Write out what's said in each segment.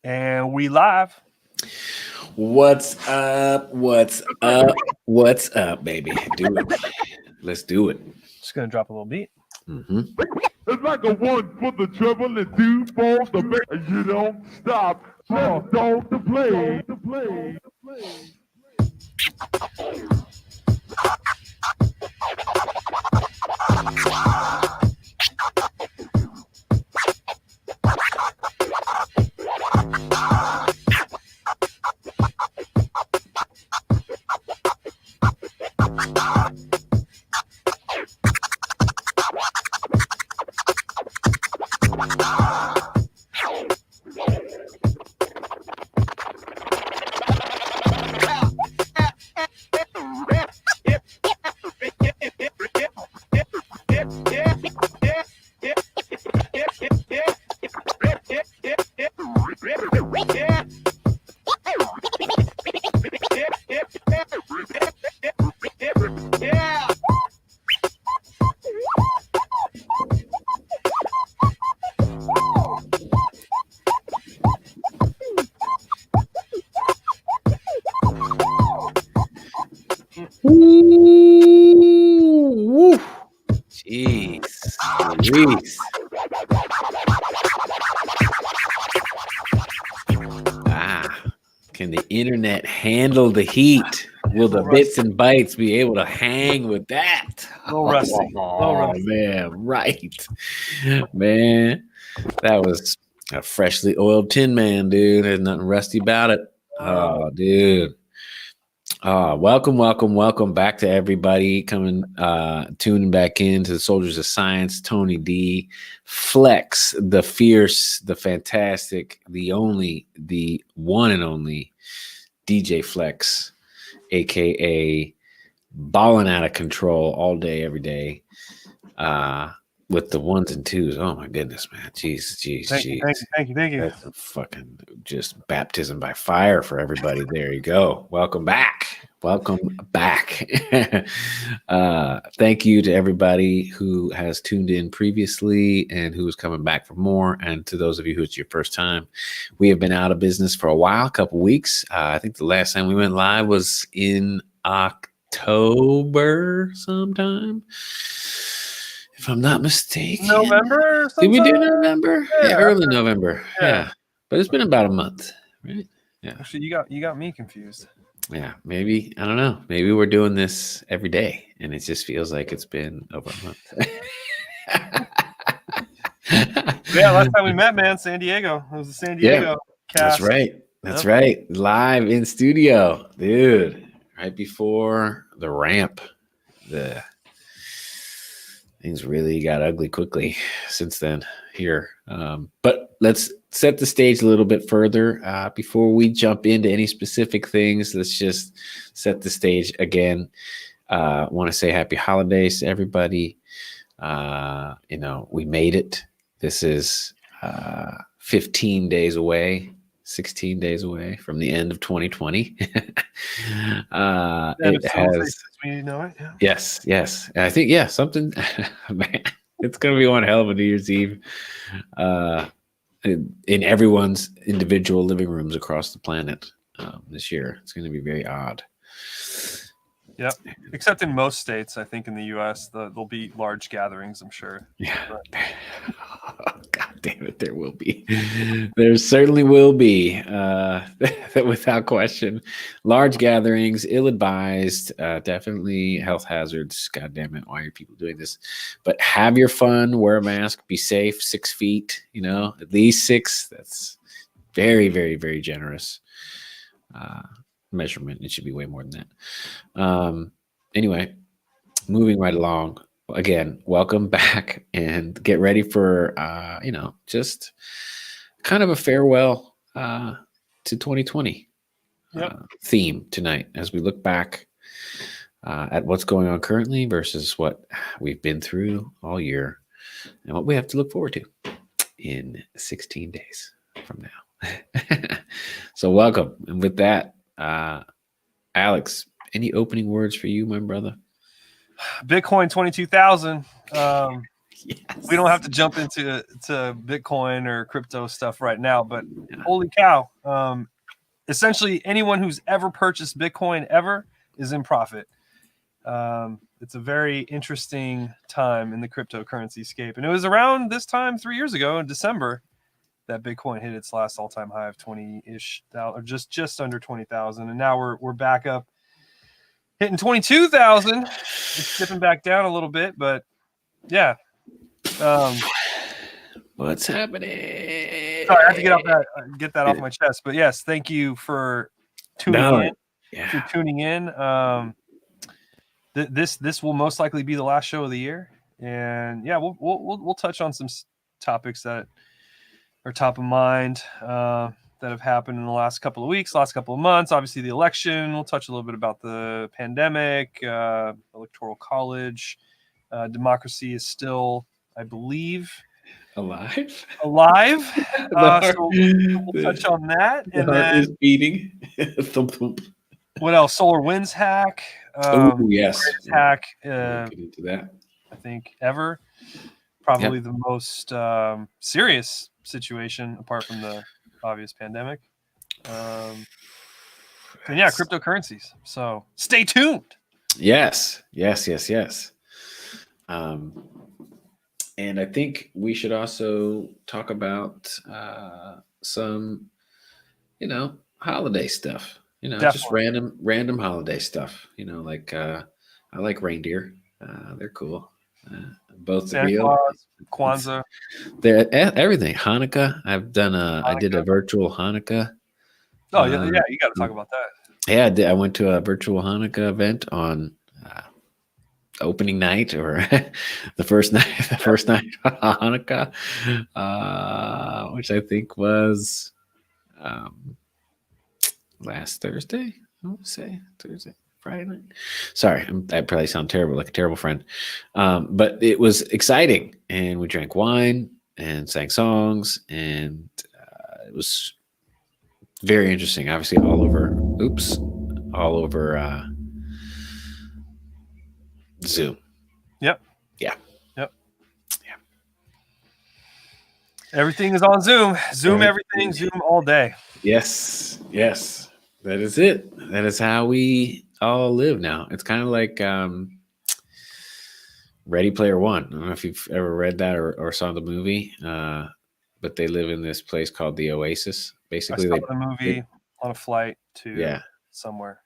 And we live. What's up? What's up? What's up, baby? Do it. Let's do it. Just gonna drop a little beat. Mm-hmm. It's like a one for the treble and two for the bass. And you don't stop. Let's start to play. Woo. Jeez. Louise. Can the internet handle the heat? Will the bits and bytes be able to hang with that? A little rusty. Oh, man, right. Man, that was a freshly oiled Tin Man, dude. There's nothing rusty about it. Oh, dude. Welcome back to everybody coming, tuning back in to the Soldiers of Science. Tony D, Flex, the fierce, the fantastic, the one and only DJ Flex, aka balling out of control all day, every day, with the ones and twos. Oh my goodness, man! Jeez. Thank you. That's a fucking just baptism by fire for everybody. There you go. Welcome back. Thank you to everybody who has tuned in previously and who is coming back for more. And to those of you who it's your first time, we have been out of business for a while, a couple weeks. I think the last time we went live was in October sometime, if I'm not mistaken. November? Did we do November? Yeah, early November. Yeah. But it's been about a month, right? Yeah. Actually, you got me confused. Yeah, maybe. I don't know. Maybe we're doing this every day and it just feels like it's been over a month. Yeah, last time we met, man, San Diego. It was the San Diego cast. That's right. Live in studio, dude. Right before the ramp. The things really got ugly quickly since then here. But let's set the stage a little bit further before we jump into any specific things. Let's just set the stage again. Want to say happy holidays to everybody. We made it. This is 16 days away from the end of 2020. It has. We know it. Yeah. Yes. And I think, something, man, it's going to be one hell of a New Year's Eve in everyone's individual living rooms across the planet this year. It's going to be very odd. Yep. Except in most states, I think in the U.S., there'll be large gatherings, I'm sure. Yeah. Oh, God damn it, there will be. There certainly will be, without question. Large gatherings, ill-advised, definitely health hazards. God damn it, why are people doing this? But have your fun, wear a mask, be safe, 6 feet, at least 6. That's very, very, very generous. Measurement. It should be way more than that. Anyway, moving right along. Again, welcome back and get ready for just kind of a farewell to 2020 theme tonight as we look back at what's going on currently versus what we've been through all year and what we have to look forward to in 16 days from now. So welcome. And with that, Alex, any opening words for you, my brother? Bitcoin 22,000. We don't have to jump into Bitcoin or crypto stuff right now, but Yeah. holy cow. Essentially, anyone who's ever purchased Bitcoin ever is in profit. It's a very interesting time in the cryptocurrency scape. And it was around this time 3 years ago in December that Bitcoin hit its last all-time high of 20-ish, or just under 20,000. And now we're back up hitting 22,000. It's dipping back down a little bit, but yeah. What's happening? Sorry, I had to get that off my chest. But yes, thank you for tuning in. Yeah. For tuning in. This will most likely be the last show of the year, and yeah, we'll touch on some topics that are top of mind that have happened in the last couple of weeks, last couple of months. Obviously, the election. We'll touch a little bit about the pandemic, electoral college. Democracy is still, I believe, Alive. So we'll touch on that, The and heart then is beating. Thump, thump. what else? Solar winds hack. Oh yes, greatest hack. We'll get into that. I think ever. Probably the most serious situation apart from the obvious pandemic. And yeah, cryptocurrencies. So stay tuned. Yes. And I think we should also talk about some, holiday stuff. Just random holiday stuff. Like I like reindeer. They're cool. Both Santa real, Claus, Kwanzaa. they're everything. Hanukkah. I did a virtual Hanukkah. Oh yeah, you got to talk about that. Yeah, I did. I went to a virtual Hanukkah event on opening night or the first night of Hanukkah, which I think was last Thursday. I want to say Thursday, Friday night. Sorry, I probably sound terrible, like a terrible friend. But it was exciting, and we drank wine and sang songs, and it was very interesting. Obviously, all over Zoom. Yep. Yeah. Yep. Yeah. Everything is on Zoom. Zoom everything. Zoom all day. Yes. That is it. That is how we all live now. It's kind of like Ready Player One. I don't know if you've ever read that or saw the movie, but they live in this place called the Oasis. Basically, I saw the movie on a flight to somewhere.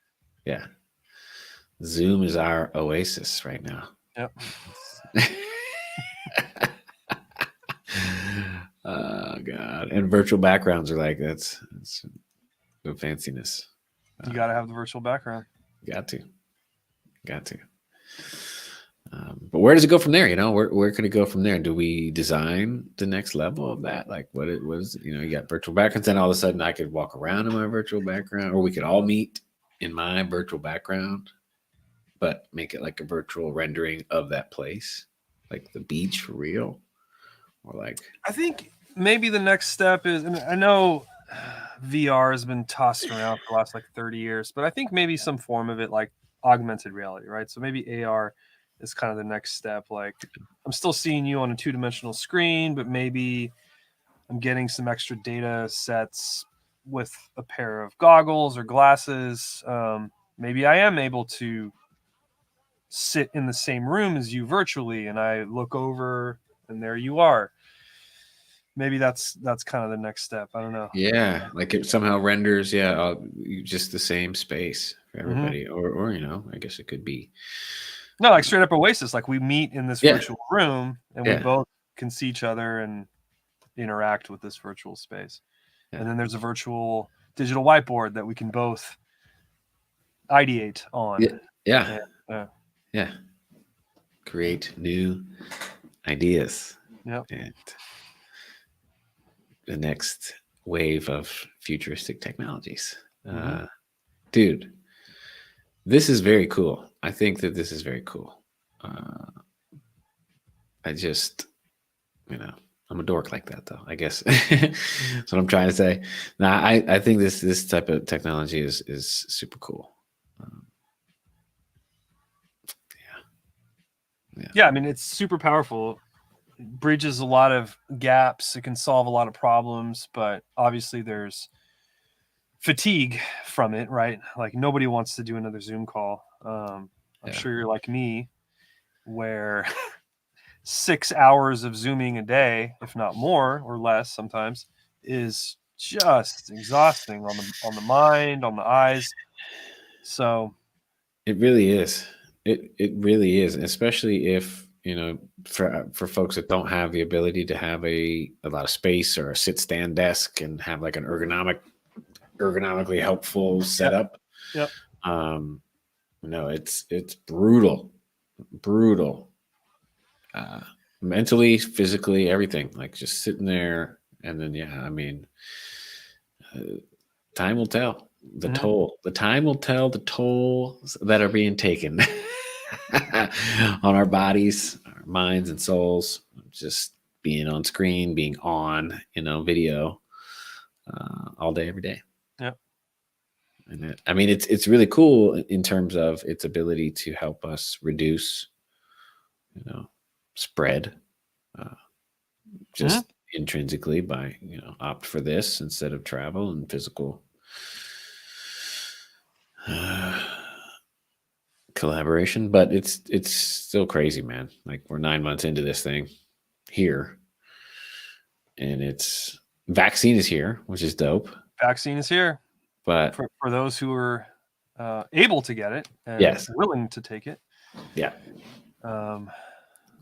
Yeah. Zoom is our oasis right now. Yep. Oh God. And virtual backgrounds are like that's the fanciness. You got to have the virtual background. Got to. But where does it go from there? Where can it go from there? Do we design the next level of that? Like what it was, you got virtual backgrounds, and all of a sudden I could walk around in my virtual background, or we could all meet in my virtual background, but make it like a virtual rendering of that place, like the beach for real. Or like, I think maybe the next step is, and I know VR has been tossed around for the last like 30 years, but I think maybe some form of it, like augmented reality, right? So maybe AR is kind of the next step. Like I'm still seeing you on a 2-dimensional screen, but maybe I'm getting some extra data sets with a pair of goggles or glasses. Maybe I am able to sit in the same room as you virtually, and I look over and there you are. Maybe that's kind of the next step. I don't know. Yeah, like it somehow renders just the same space for everybody. Or I guess it could be like straight up Oasis. Like we meet in this virtual room and we both can see each other and interact with this virtual space. And then there's a virtual digital whiteboard that we can both ideate on. Yeah. Create new ideas. Yep. And the next wave of futuristic technologies. Dude, this is very cool. I think that this is very cool. I just, I'm a dork like that, though, I guess. That's what I'm trying to say. Now, I think this type of technology is super cool. Yeah, I mean, it's super powerful. bridges a lot of gaps. It can solve a lot of problems, but obviously there's fatigue from it, right? Like nobody wants to do another Zoom call. I'm sure you're like me, where 6 hours of Zooming a day, if not more or less sometimes, is just exhausting on the mind, on the eyes. So it really is. It really is, especially if for folks that don't have the ability to have a lot of space or a sit stand desk and have like an ergonomically helpful setup. Yep. No, it's brutal, mentally, physically, everything. Like just sitting there, and then I mean, time will tell the toll. The time will tell the tolls that are being taken on our bodies, our minds, and souls. Just being on screen, being on, video, all day, every day. Yep. And I mean, it's really cool in terms of its ability to help us reduce, spread, just intrinsically by opt for this instead of travel and physical collaboration. But it's still crazy, man. Like we're 9 months into this thing here, and it's vaccine is here, which is dope. Vaccine is here, but for those who are able to get it and willing to take it. Yeah.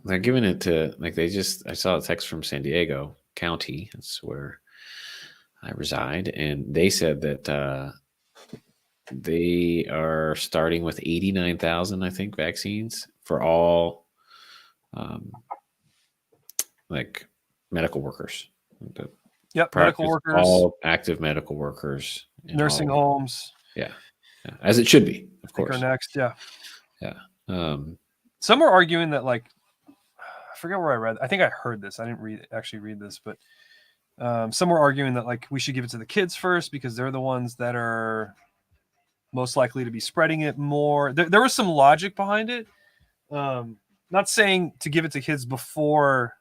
They're giving it to, like, I saw a text from San Diego County. That's where I reside. And they said that they are starting with 89,000, I think, vaccines for all, like, medical workers. Yep, medical workers. All active medical workers. Nursing homes. Yeah. As it should be, of course. Are next, yeah. Yeah. Some are arguing that, like, I forget where I read. I think I heard this. I didn't actually read this, but some were arguing that, like, we should give it to the kids first because they're the ones that are most likely to be spreading it more. There was some logic behind it. Not saying to give it to kids before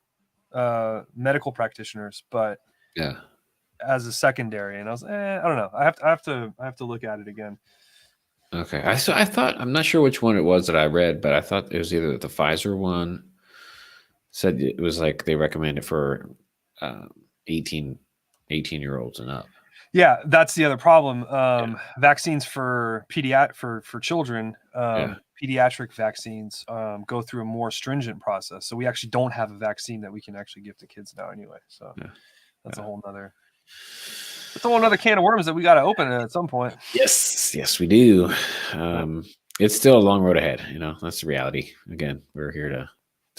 medical practitioners, but as a secondary. And I was, I don't know. I have to look at it again. Okay. I thought, I'm not sure which one it was that I read, but I thought it was either the Pfizer one said it was like they recommend it for 18-year-olds and up. Yeah, that's the other problem. Vaccines for for children, pediatric vaccines go through a more stringent process. So we actually don't have a vaccine that we can actually give to kids now anyway. So that's a whole nother can of worms that we got to open at some point. Yes, we do. It's still a long road ahead. That's the reality. Again, we're here to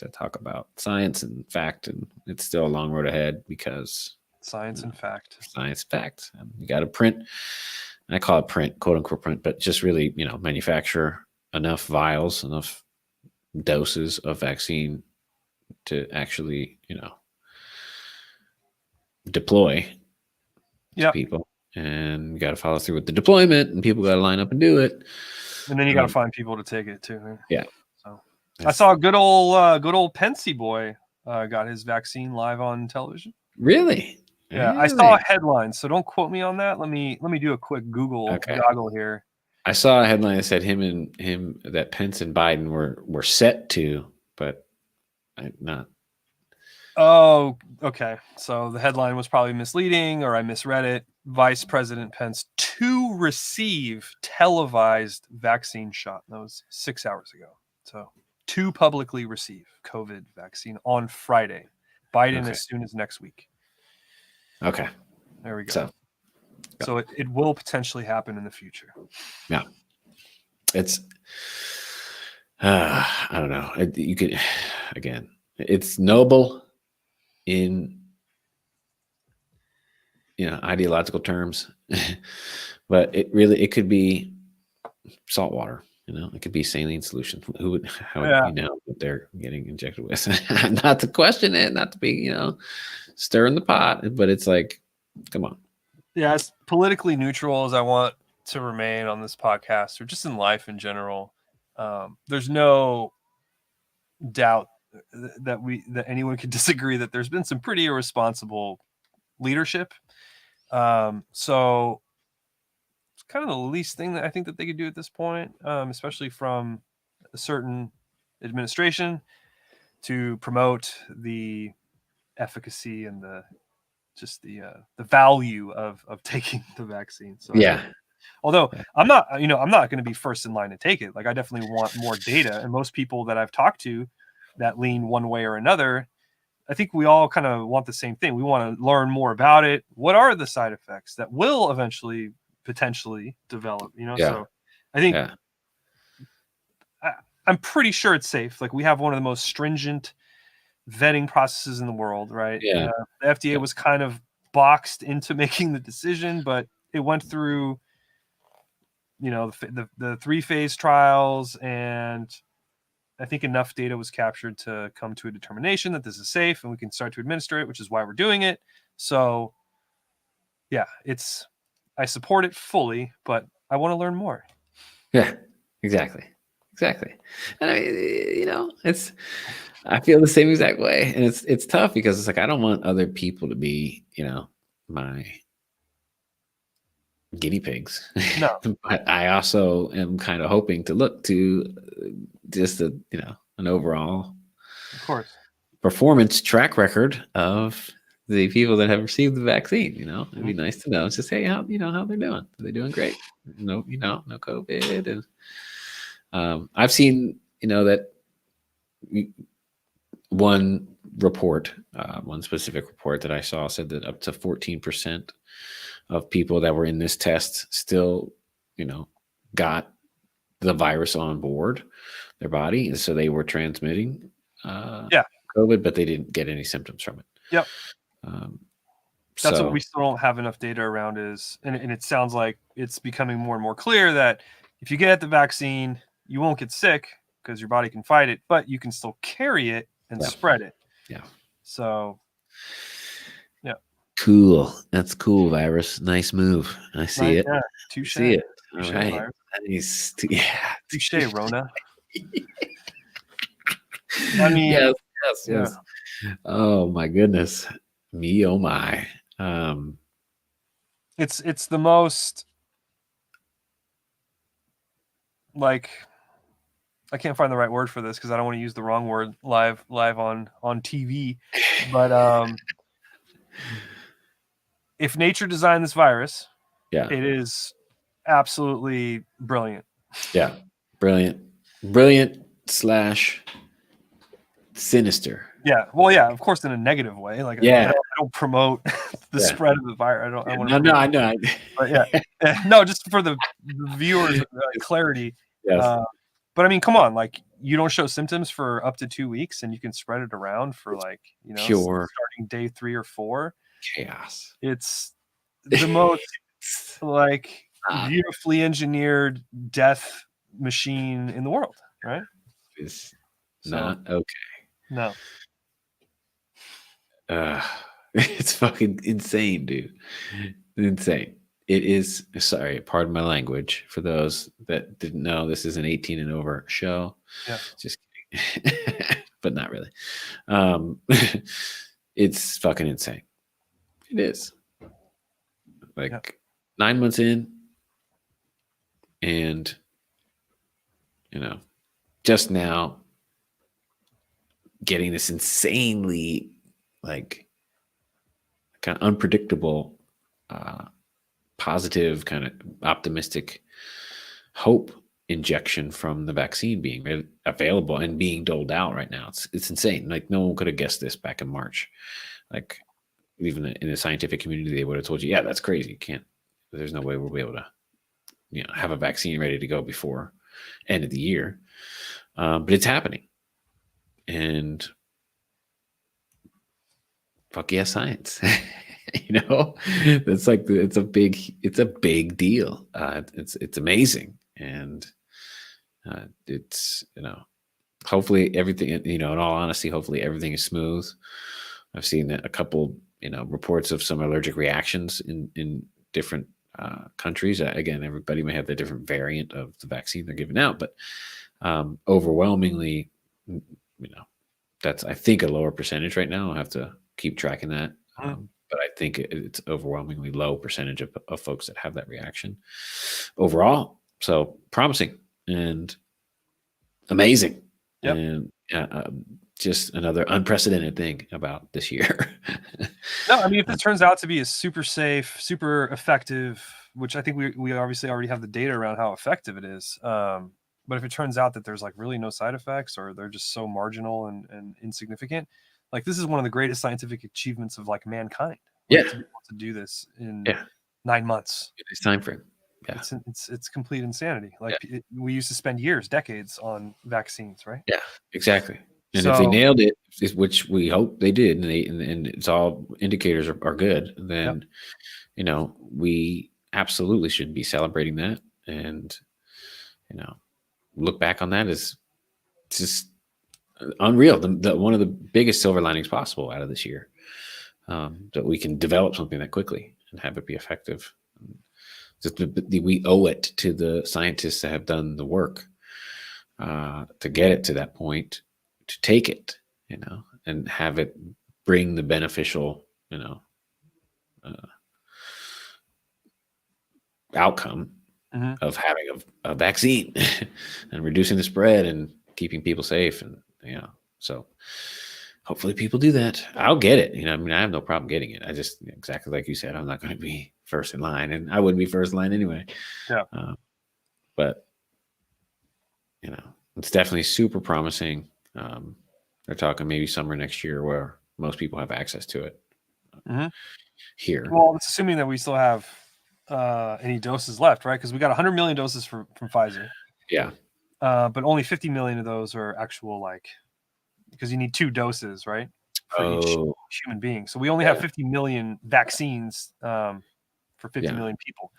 talk about science and fact, and it's still a long road ahead because science and fact. And you got to print, and I call it print, quote unquote print, but just really, manufacture enough vials, enough doses of vaccine to actually, deploy to people. And you got to follow through with the deployment, and people got to line up and do it. And then you got to find people to take it too. Yeah. So I saw a good old Pensy boy got his vaccine live on television. Really? Yeah, I saw a headline, so don't quote me on that. Let me do a quick Google goggle here. I saw a headline that said that Pence and Biden were set to, but not. Oh, okay. So the headline was probably misleading, or I misread it. Vice President Pence to receive televised vaccine shot. That was 6 hours ago. So to publicly receive COVID vaccine on Friday. Biden as soon as next week. Okay. There we go. So it will potentially happen in the future. Yeah. It's, I don't know. You could, again, it's noble in, ideological terms, but it could be salt water. It could be saline solution. How would you know what they're getting injected with? Not to question it, not to be, stirring the pot, but it's like, come on. Yeah, as politically neutral as I want to remain on this podcast or just in life in general, there's no doubt that anyone could disagree that there's been some pretty irresponsible leadership. So it's kind of the least thing that I think that they could do at this point, especially from a certain administration, to promote the efficacy and the value of taking the vaccine. So Yeah. although I'm not going to be first in line to take it. Like, I definitely want more data, and most people that I've talked to that lean one way or another, I think we all kind of want the same thing. We want to learn more about it. What are the side effects that will eventually potentially develop? Yeah. So I think Yeah. I'm pretty sure it's safe. Like, we have one of the most stringent vetting processes in the world, right? Yeah. The FDA was kind of boxed into making the decision, but it went through, the 3-phase trials, and I think enough data was captured to come to a determination that this is safe and we can start to administer it, which is why we're doing it. So yeah, I support it fully, but I want to learn more. Yeah, exactly. And I feel the same exact way, and it's tough because it's like I don't want other people to be, my guinea pigs. No. But I also am kind of hoping to look to just an overall, of course, performance track record of the people that have received the vaccine. It'd be nice to know. It's just, hey, how they're doing? Are they doing great? No, no COVID. And I've seen, that one report, one specific report that I saw said that up to 14% of people that were in this test still, got the virus on board their body, and so they were transmitting COVID, but they didn't get any symptoms from it. Yep. That's what we still don't have enough data around and it sounds like it's becoming more and more clear that if you get the vaccine, you won't get sick because your body can fight it, but you can still carry it and spread it. Yeah. So, yeah. Cool. That's cool, virus. Nice move. I see it. Yeah. Touche. See it. Touche, all right. virus. Nice. Yeah. Touche, Rona. I mean, yes. Yeah. Oh my goodness. Me, oh my. It's the most, like, I can't find the right word for this because I don't want to use the wrong word live on TV. But if nature designed this virus, it is absolutely brilliant. Yeah, brilliant / sinister. Yeah, well, yeah, of course, in a negative way. Like, I don't promote the spread of the virus. I know. But yeah, no, just for the viewers' clarity. Yes. But I mean, come on, like, you don't show symptoms for up to 2 weeks, and you can spread it around for, like, Sure. starting day 3 or 4. Chaos. It's the most like beautifully engineered death machine in the world, right? It's not okay. No. It's fucking insane, dude. Insane. It is. Sorry, pardon my language. For those that didn't know, this is an 18 and over show. Yeah. Just kidding. But not really. It's fucking insane. It is. Like 9 months in, and just now getting this insanely, like, kind of unpredictable, positive, kind of optimistic hope injection from the vaccine being available and being doled out right now. It's insane. Like, no one could have guessed this back in March. Like, even in the scientific community, they would have told you, yeah, that's crazy. You can't, there's no way we'll be able to, have a vaccine ready to go before end of the year. But it's happening. And fuck yeah, science. That's like, it's a big deal. It's amazing. And it's, hopefully everything, in all honesty, hopefully everything is smooth. I've seen a couple, reports of some allergic reactions in different countries. Again, everybody may have the different variant of the vaccine they're giving out, but overwhelmingly, that's, I think, a lower percentage right now. I'll have to keep tracking that. Mhm. But I think it's overwhelmingly low percentage of folks that have that reaction overall. So promising and amazing. Yep. And just another unprecedented thing about this year. No, I mean, if this turns out to be a super safe, super effective, which I think we obviously already have the data around how effective it is. But if it turns out that there's like really no side effects, or they're just so marginal and insignificant, like this is one of the greatest scientific achievements of like mankind. Like, Yeah. to be able to do this in Yeah. 9 months. In this time frame. Yeah. It's complete insanity. Like Yeah. we used to spend years, decades on vaccines, right? Yeah, exactly. And if they So nailed it, which we hope they did, and it's all indicators are good, then we absolutely should be celebrating that, and look back on that as just unreal. The one of the biggest silver linings possible out of this year, that we can develop something that quickly and have it be effective. We owe it to the scientists that have done the work to get it to that point, to take it, and have it bring the beneficial, outcome of having a vaccine and reducing the spread and keeping people safe. And, so hopefully people do that. I'll get it. I mean, I have no problem getting it. I just, exactly like you said, I'm not going to be first in line, and I wouldn't be first in line anyway. Yeah. But, it's definitely super promising. They're talking maybe summer next year where most people have access to it here. Well, it's assuming that we still have any doses left, right? Because we got 100 million doses from Pfizer. Yeah. But only 50 million of those are actual, like, because you need 2 doses, right, for each human being. So we only have 50 million vaccines for 50 million people.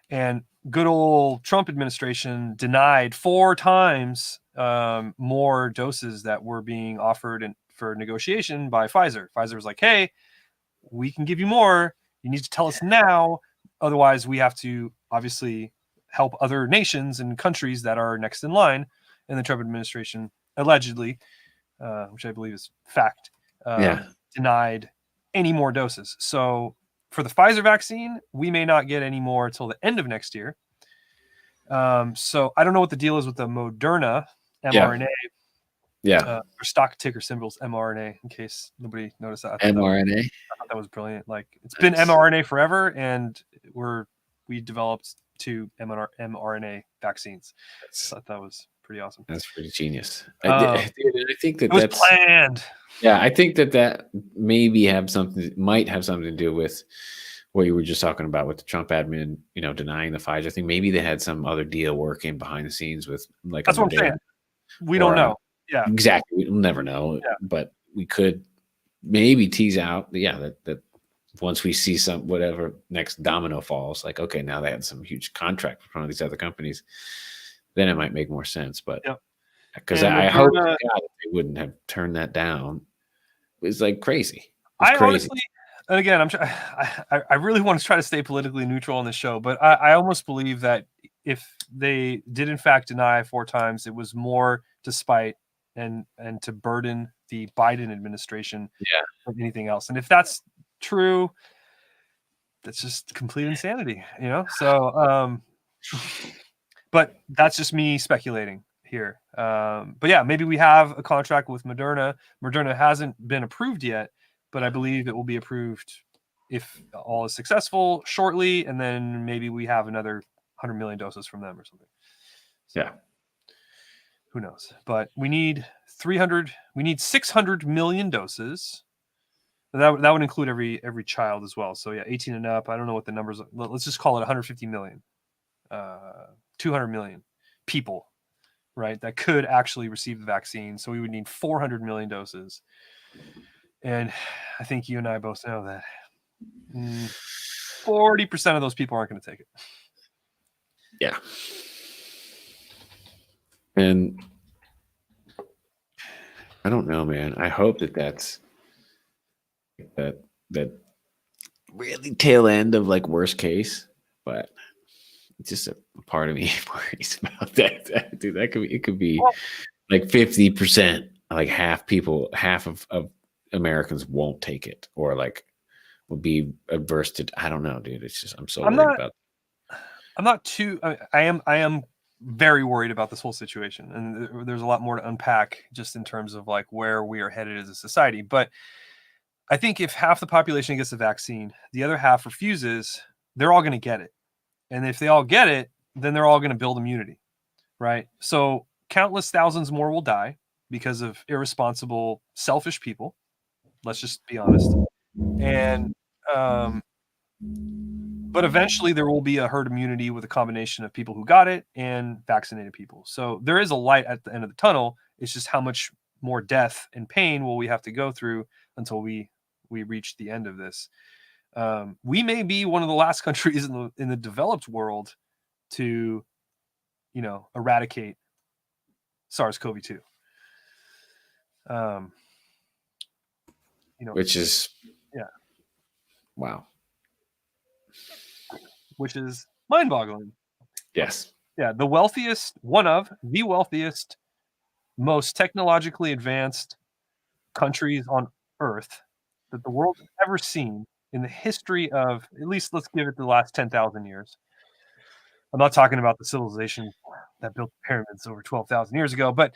And good old Trump administration denied 4 times more doses that were being offered for negotiation by Pfizer. Pfizer was like, hey, we can give you more. You need to tell us now. Otherwise, we have to obviously help other nations and countries that are next in line. And the Trump administration allegedly, which I believe is fact, denied any more doses. So for the Pfizer vaccine, we may not get any more until the end of next year. So I don't know what the deal is with the Moderna mRNA. Yeah. Or stock ticker symbols mRNA, in case nobody noticed that. mRNA. I thought that was brilliant. Like, it's been mRNA forever, and we developed 2 mRNA vaccines. I thought that was pretty awesome. That's pretty genius. I think that it was planned. Yeah, I think that might have something to do with what you were just talking about with the Trump admin, denying the Pfizer thing. Maybe they had some other deal working behind the scenes with, like, that's what I'm saying. We don't know. Yeah, exactly. We'll never know. Yeah. But we could maybe tease out, that once we see whatever next domino falls, like, okay, now they had some huge contract with one of these other companies, then it might make more sense. But because I hope to God they wouldn't have turned that down. It's like crazy. Honestly, and again, I really want to try to stay politically neutral on the show, but I almost believe that if they did in fact deny 4 times, it was more to spite and to burden the Biden administration than anything else. And if that's true, that's just complete insanity, So, but that's just me speculating here. But yeah, maybe we have a contract with Moderna. Moderna hasn't been approved yet, but I believe it will be approved if all is successful shortly, and then maybe we have another 100 million doses from them or something. So, who knows? But we need 600 million doses. That would include every child as well. So 18 and up. I don't know what the numbers are. Let's just call it 150 million. 200 million people, right, that could actually receive the vaccine. So we would need 400 million doses. And I think you and I both know that 40% of those people aren't going to take it. Yeah. And I don't know, man. I hope that really tail end of, like, worst case, but it's just a part of me worries about that. Dude, it could be like 50%. like half of Americans won't take it, or like will be adverse to. I don't know, dude. It's just I'm so worried about. I'm not too. I am very worried about this whole situation, and there's a lot more to unpack just in terms of like where we are headed as a society. But I think if half the population gets the vaccine, the other half refuses, they're all going to get it. And if they all get it, then they're all going to build immunity, right? So countless thousands more will die because of irresponsible, selfish people. Let's just be honest. And but eventually there will be a herd immunity with a combination of people who got it and vaccinated people. So there is a light at the end of the tunnel. It's just how much more death and pain will we have to go through until we reach the end of this. We may be one of the last countries in the developed world to, eradicate SARS-CoV-2. Which is wow. Which is mind-boggling. Yes. Yeah, one of the wealthiest, most technologically advanced countries on Earth that the world has ever seen in the history of, at least let's give it the last 10,000 years. I'm not talking about the civilization that built the pyramids over 12,000 years ago, but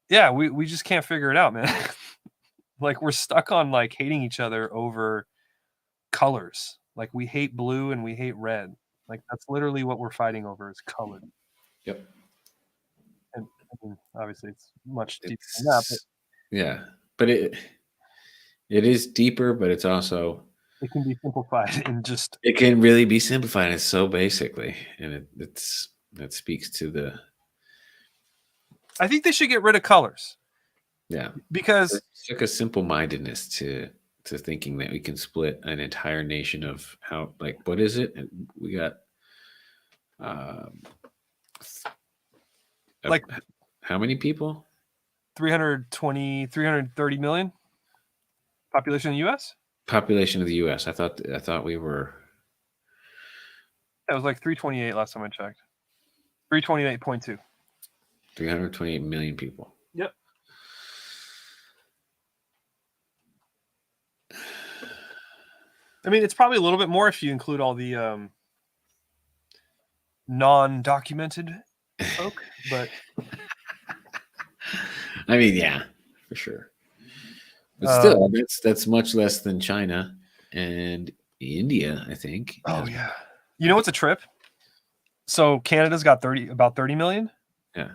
yeah, we just can't figure it out, man. Like we're stuck on like hating each other over colors. Like we hate blue and we hate red. Like that's literally what we're fighting over is color. Yep. And I mean, obviously it's much deeper than that. But yeah, but it is deeper, but it's also it can be simplified in just. It can really be simplified. It's so basically, and that speaks to the. I think they should get rid of colors. Yeah, because it's like a simple-mindedness to thinking that we can split an entire nation of how, like, what is it? We got like how many people? 330 million population in the U.S. Population of the U.S. I thought we were. That was like 328 last time I checked. 328.2. 328 million people. Yep. I mean, it's probably a little bit more if you include all the non-documented folk, but I mean, yeah, for sure. But still, that's much less than China and India, I think. Oh yeah. You know what's a trip? So Canada's got about 30 million. Yeah.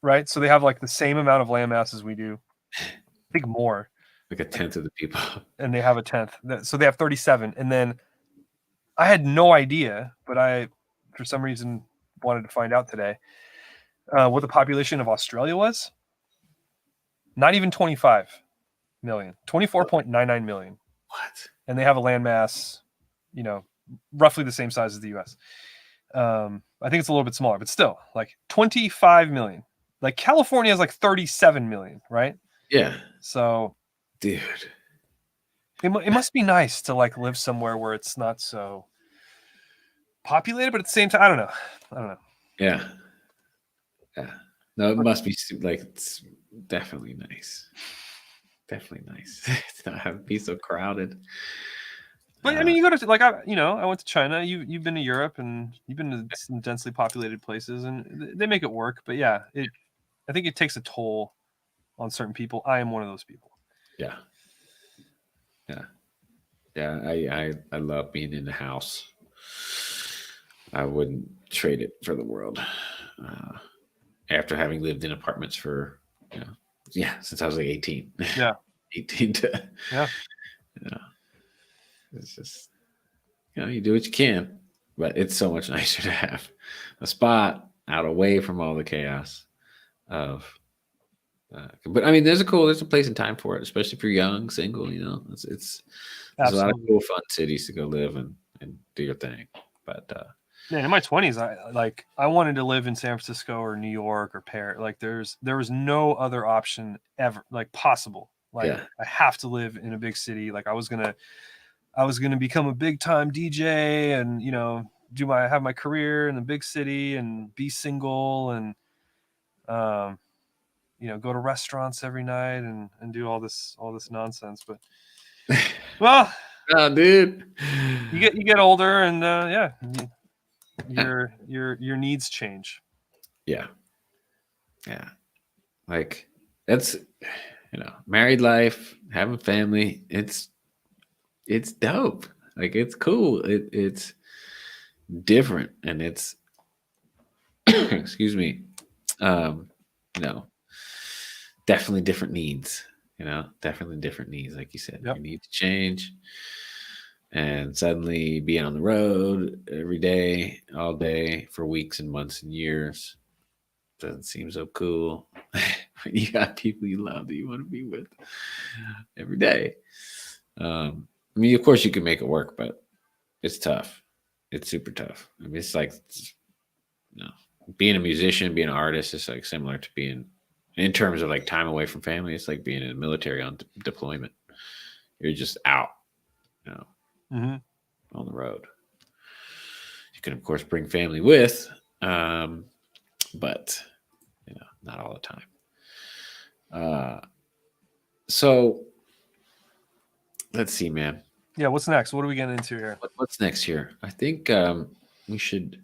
Right? So they have like the same amount of land mass as we do. I think more. Like a tenth of the people. And they have a tenth. So they have 37. And then I had no idea, but I, for some reason, wanted to find out today what the population of Australia was. Not even 25 million. 24.99 million. What? And they have a land mass, roughly the same size as the U.S. I think it's a little bit smaller, but still, like 25 million. Like California has like 37 million, right? Yeah. So, dude, it must be nice to like live somewhere where it's not so populated, but at the same time, I don't know. Yeah. Yeah. No, it must be like it's definitely nice. Definitely nice. It's not have to be so crowded. But I mean, you go to like I went to China. You've been to Europe and you've been to some densely populated places, and they make it work. But yeah, I think it takes a toll on certain people. I am one of those people. Yeah. Yeah. Yeah. I love being in the house. I wouldn't trade it for the world. After having lived in apartments for, since I was like 18. Yeah. 18 to. Yeah. It's just, you do what you can, but it's so much nicer to have a spot out away from all the chaos of. But I mean, there's a place and time for it, especially if you're young, single. There's a lot of cool, fun cities to go live and do your thing. But man, in my 20s, I wanted to live in San Francisco or New York or Paris. Like there was no other option ever, like possible. Like I have to live in a big city. Like I was gonna become a big time DJ and have my career in the big city and be single and Go to restaurants every night and do all this nonsense. But well, oh, dude, you get older, and your needs change. yeah, like that's married life, having family. It's dope. Like it's cool. It's different, and it's excuse me, um, definitely different needs. Definitely different needs. Like you said, Yep. you need to change. And suddenly being on the road every day, all day for weeks and months and years doesn't seem so cool. You got people you love that you want to be with every day. I mean, of course you can make it work, but it's tough. It's super tough. I mean, it's like, being a musician, being an artist is like similar to being, in terms of like time away from family. It's like being in the military on deployment. You're just out, Mm-hmm. on the road. You can, of course, bring family with, but not all the time. So let's see, man. Yeah, what's next? What are we getting into here? What's next here? I think we should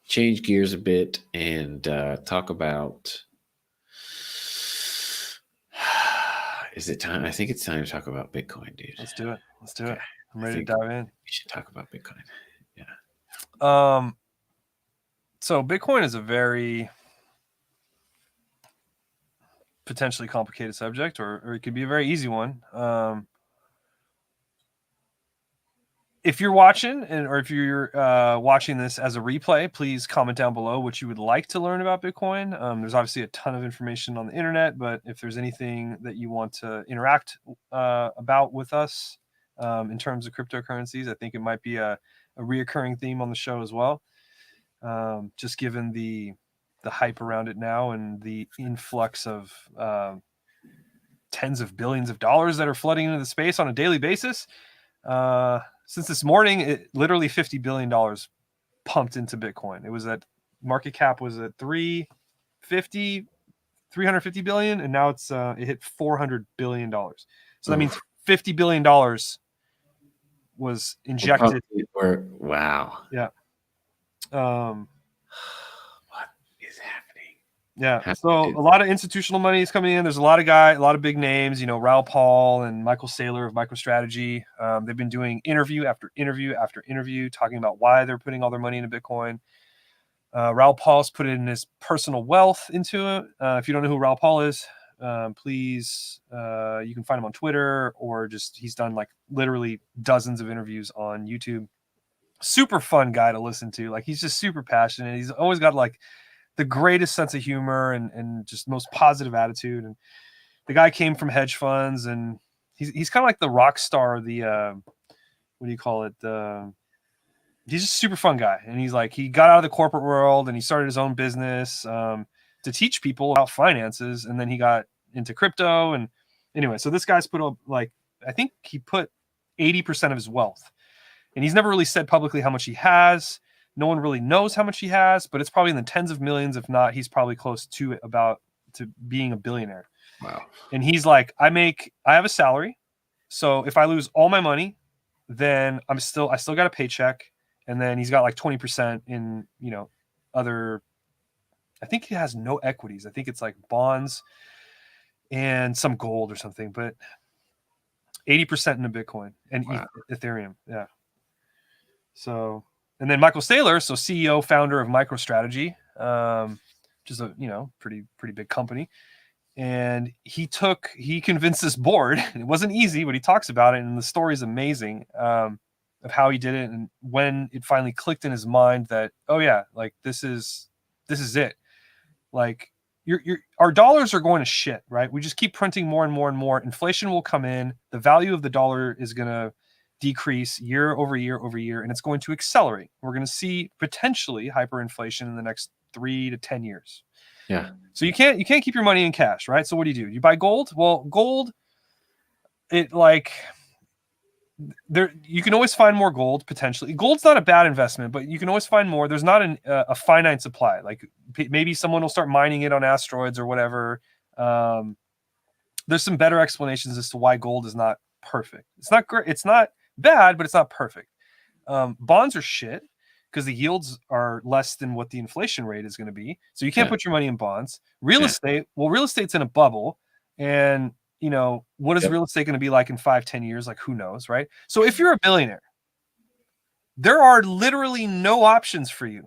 change gears a bit and talk about. Is it time? I think it's time to talk about Bitcoin, dude. Let's do it. Okay. I'm ready to dive in. We should talk about Bitcoin. Yeah. So Bitcoin is a very potentially complicated subject, or it could be a very easy one. If you're watching, or if you're watching this as a replay, please comment down below what you would like to learn about Bitcoin. There's obviously a ton of information on the internet, but if there's anything that you want to interact about with us in terms of cryptocurrencies, I think it might be a reoccurring theme on the show as well. Just given the hype around it now and the influx of tens of billions of dollars that are flooding into the space on a daily basis. Since this morning, it literally $50 billion pumped into Bitcoin. It was at market cap was at 350 billion, and now it's it hit $400 billion. So that means $50 billion was injected. Wow. Yeah. What is happening? Yeah. So a lot of institutional money is coming in. There's a lot of big names, Raoul Pal and Michael Saylor of MicroStrategy. They've been doing interview after interview after interview talking about why they're putting all their money into Bitcoin. Raoul Pal's put in his personal wealth into it. If you don't know who Raoul Pal is, please, you can find him on Twitter, or he's done like literally dozens of interviews on YouTube. Super fun guy to listen to. Like, he's just super passionate. He's always got like the greatest sense of humor and just most positive attitude. And the guy came from hedge funds, and he's kind of like the rock star, the what do you call it? He's just a super fun guy. And he got out of the corporate world and he started his own business to teach people about finances. And then he got into crypto. And anyway, so this guy's put up, like, I think he put 80% of his wealth, and he's never really said publicly how much he has. No one really knows how much he has, but it's probably in the tens of millions. If not, he's probably close to being a billionaire. Wow. And he's like, I have a salary. So if I lose all my money, then I still got a paycheck. And then he's got like 20% in, other, I think he has no equities. I think it's like bonds and some gold or something, but 80% into Bitcoin and Ethereum. Yeah. So, and then Michael Saylor, so CEO, founder of MicroStrategy, which is a pretty big company, and he convinced this board. And it wasn't easy, but he talks about it, and the story is amazing of how he did it, and when it finally clicked in his mind that, oh yeah, like this is it. Like, our dollars are going to shit, right? We just keep printing more and more and more. Inflation will come in. The value of the dollar is going to decrease year over year over year, and it's going to accelerate. We're going to see potentially hyperinflation in the next 3 to 10 years. Yeah. So you can't keep your money in cash, right? So what do? You buy gold? Well, gold, it there you can always find more gold potentially. Gold's not a bad investment, but you can always find more. There's not a finite supply. Like maybe someone will start mining it on asteroids or whatever. There's some better explanations as to why gold is not perfect. It's not great. It's not bad, but it's not perfect. Bonds are shit because the yields are less than what the inflation rate is going to be. So you can't put your money in bonds. Real estate, well, real estate's in a bubble. And, you know, what is real estate going to be like in 5-10 years? Like, who knows, right? So if you're a billionaire, there are literally no options for you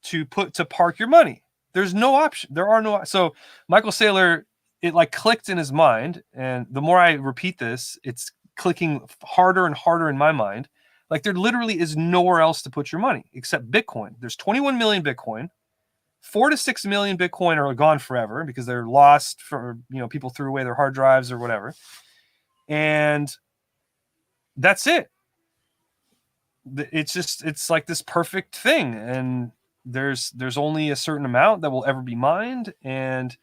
to park your money. There's no option. There are no. So Michael Saylor, it like clicked in his mind. And the more I repeat this, it's clicking harder and harder in my mind. Like there literally is nowhere else to put your money except Bitcoin. There's 21 million Bitcoin. 4 to 6 million Bitcoin are gone forever because they're lost for, you know, people threw away their hard drives or whatever. And that's it. It's like this perfect thing. And there's only a certain amount that will ever be mined. And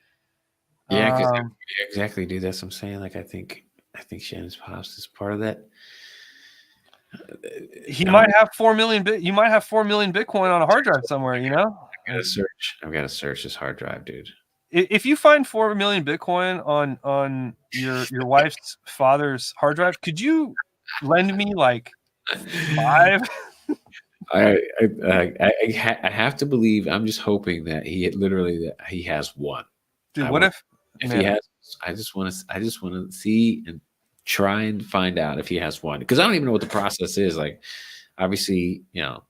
yeah, because exactly, dude. That's what I'm saying. Like, I think Shannon's pops is part of that. He might have 4 million you might have 4 million Bitcoin on a hard drive somewhere, you know? I've got to search this hard drive, dude. If you find 4 million Bitcoin on your wife's father's hard drive, could you lend me like 5? I have to believe. I'm just hoping that that he has one. Dude, what if he has? I just want to see and try and find out if he has one, because I don't even know what the process is. Like, obviously, you know,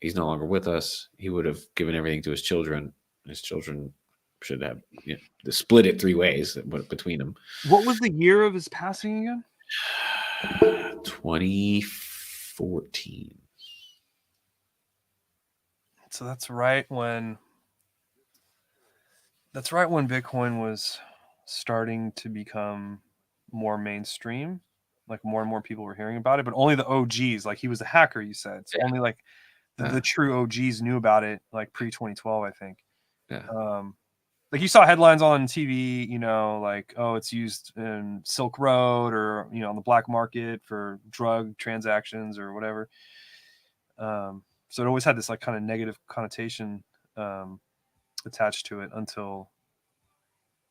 he's no longer with us. He would have given everything to his children. His children should have, you know, split it 3 ways between them. What was the year of his passing again? 2014. So that's right when Bitcoin was starting to become more mainstream. Like more and more people were hearing about it, but only the OGs. Like he was a hacker, you said. So only like the true OGs knew about it, like pre 2012, I think. Yeah. Like you saw headlines on TV, you know, like, oh, it's used in Silk Road or, you know, on the black market for drug transactions or whatever. So it always had this like kind of negative connotation attached to it until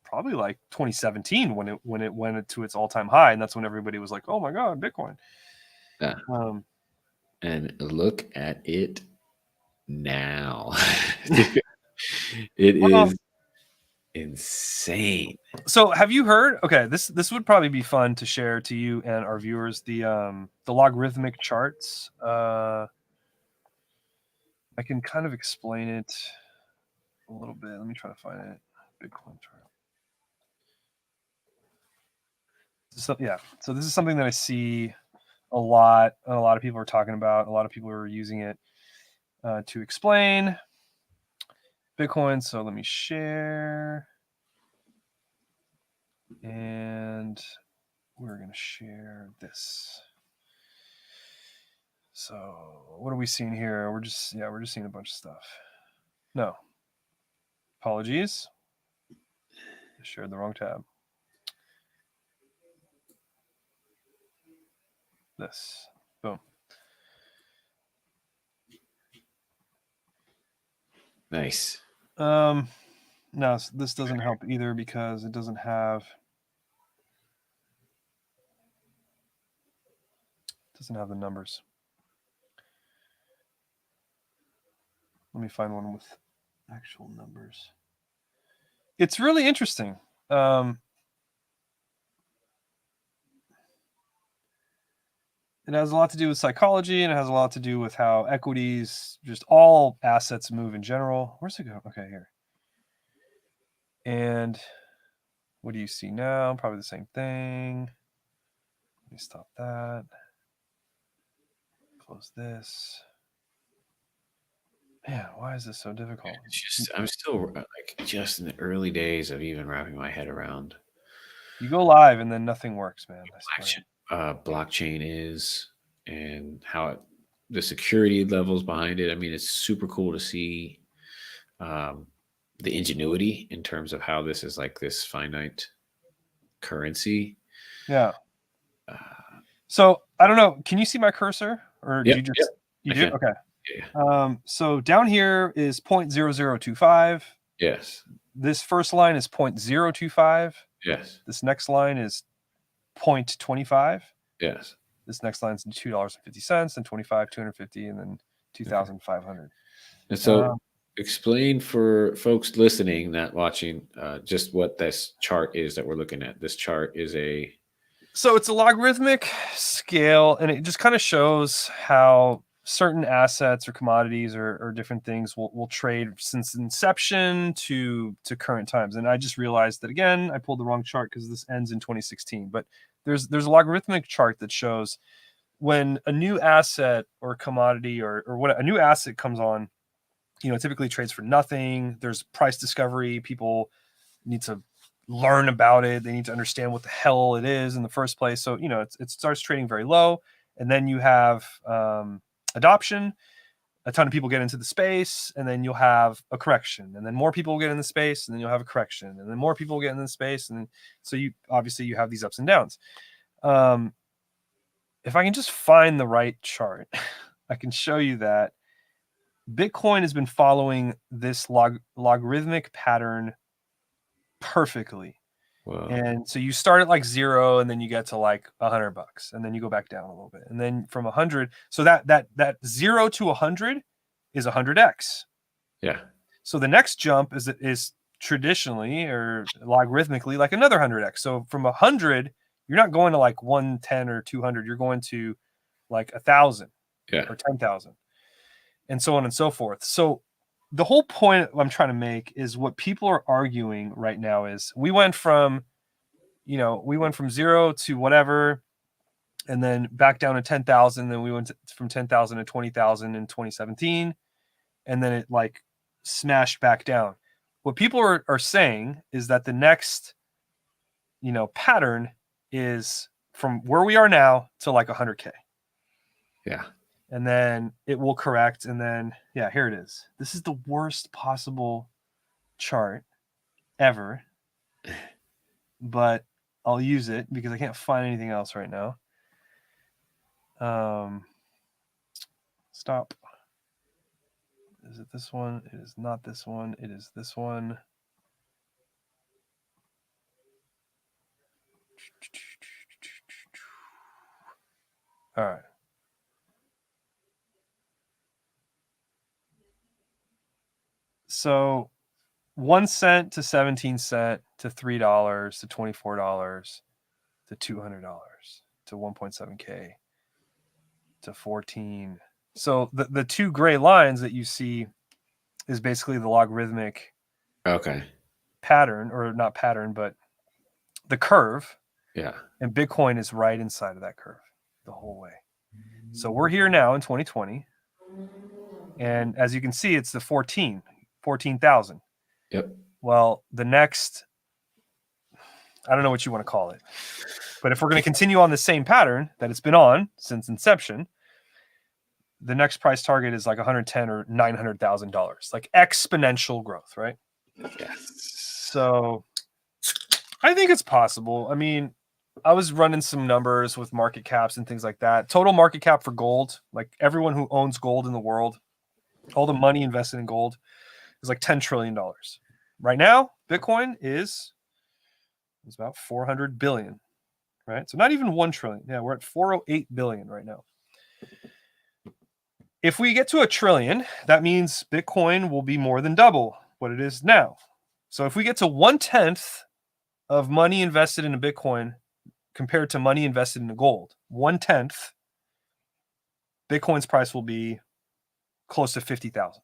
probably like 2017 when it went to its all-time high, and that's when everybody was like, oh my god, Bitcoin. Yeah. And look at it now. It is insane. So have you heard, okay, this would probably be fun to share to you and our viewers, the logarithmic charts. I can kind of explain it a little bit. Let me try to find it. Bitcoin chart. So yeah, so this is something that I see a lot, and a lot of people are talking about. A lot of people are using it to explain Bitcoin. So let me share, and we're gonna share this. So what are we seeing here? We're just seeing a bunch of stuff. No, apologies. I shared the wrong tab. This, boom. Nice. No, this doesn't help either because it doesn't have the numbers. Let me find one with actual numbers. It's really interesting. It has a lot to do with psychology, and it has a lot to do with how equities, just all assets move in general. Where's it go? Okay, here. And what do you see now? Probably the same thing. Let me stop that. Close this. Man, why is this so difficult? I'm still like just in the early days of even wrapping my head around. You go live and then nothing works, man. Blockchain is, and how the security levels behind it. I mean, it's super cool to see the ingenuity in terms of how this is like this finite currency. Yeah. So I don't know. Can you see my cursor, or do Yep, you just yep, you I do? can. Okay. Yeah. So down here is 0.0025. Yes. This first line is 0.025. Yes. This next line is 0.25. Yes. This next line is $2.50, and 25, 250, and then 2,500. And so, explain for folks listening, not watching, just what this chart is that we're looking at. This chart is a So it's a logarithmic scale, and it just kind of shows how certain assets or commodities or different things will trade since inception to current times. And I just realized that again, I pulled the wrong chart because this ends in 2016. But there's a logarithmic chart that shows when a new asset or commodity or what a new asset comes on, typically trades for nothing. There's price discovery. People need to learn about it. They need to understand what the hell it is in the first place. So, it starts trading very low. And then you have adoption. A ton of people get into the space, and then you'll have a correction. And then more people will get in the space, and then you'll have a correction. And then more people get in the space. And then, so you have these ups and downs. If I can just find the right chart, I can show you that Bitcoin has been following this logarithmic pattern perfectly. Wow. And so you start at like 0, and then you get to like $100, and then you go back down a little bit, and then from 100. So that 0 to 100 is 100x. Yeah. So the next jump is traditionally or logarithmically like another 100x. So from 100, you're not going to like 110 or 200. You're going to like 1,000 Yeah. or 10,000, and so on and so forth. So the whole point I'm trying to make is what people are arguing right now is we went from 0 to whatever, and then back down to 10,000. Then we went from 10,000 to 20,000 in 2017, and then it like smashed back down. What people are saying is that the next, pattern is from where we are now to like 100K. Yeah. And then it will correct. And then, yeah, here it is. This is the worst possible chart ever, but I'll use it because I can't find anything else right now. Stop. Is it this one? It is not this one. It is this one. All right. So 1 cent to 17 cent to $3 to $24 to $200 to 1.7K to 14. So the two gray lines that you see is basically the logarithmic Okay. pattern, or not pattern, but the curve. Yeah. And Bitcoin is right inside of that curve the whole way. So we're here now in 2020. And as you can see, it's the 14,000. Yep. Well, the next, I don't know what you want to call it, but if we're going to continue on the same pattern that it's been on since inception, the next price target is like 110 or $900,000, like exponential growth, right? Yes. So I think it's possible. I mean, I was running some numbers with market caps and things like that. Total market cap for gold, like everyone who owns gold in the world, all the money invested in gold is like $10 trillion. Right now, Bitcoin is about 400 billion, right? So not even 1 trillion. Yeah, we're at 408 billion right now. If we get to 1 trillion, that means Bitcoin will be more than double what it is now. So if we get to 1/10 of money invested in a Bitcoin compared to money invested in gold, 1/10, Bitcoin's price will be close to 50,000.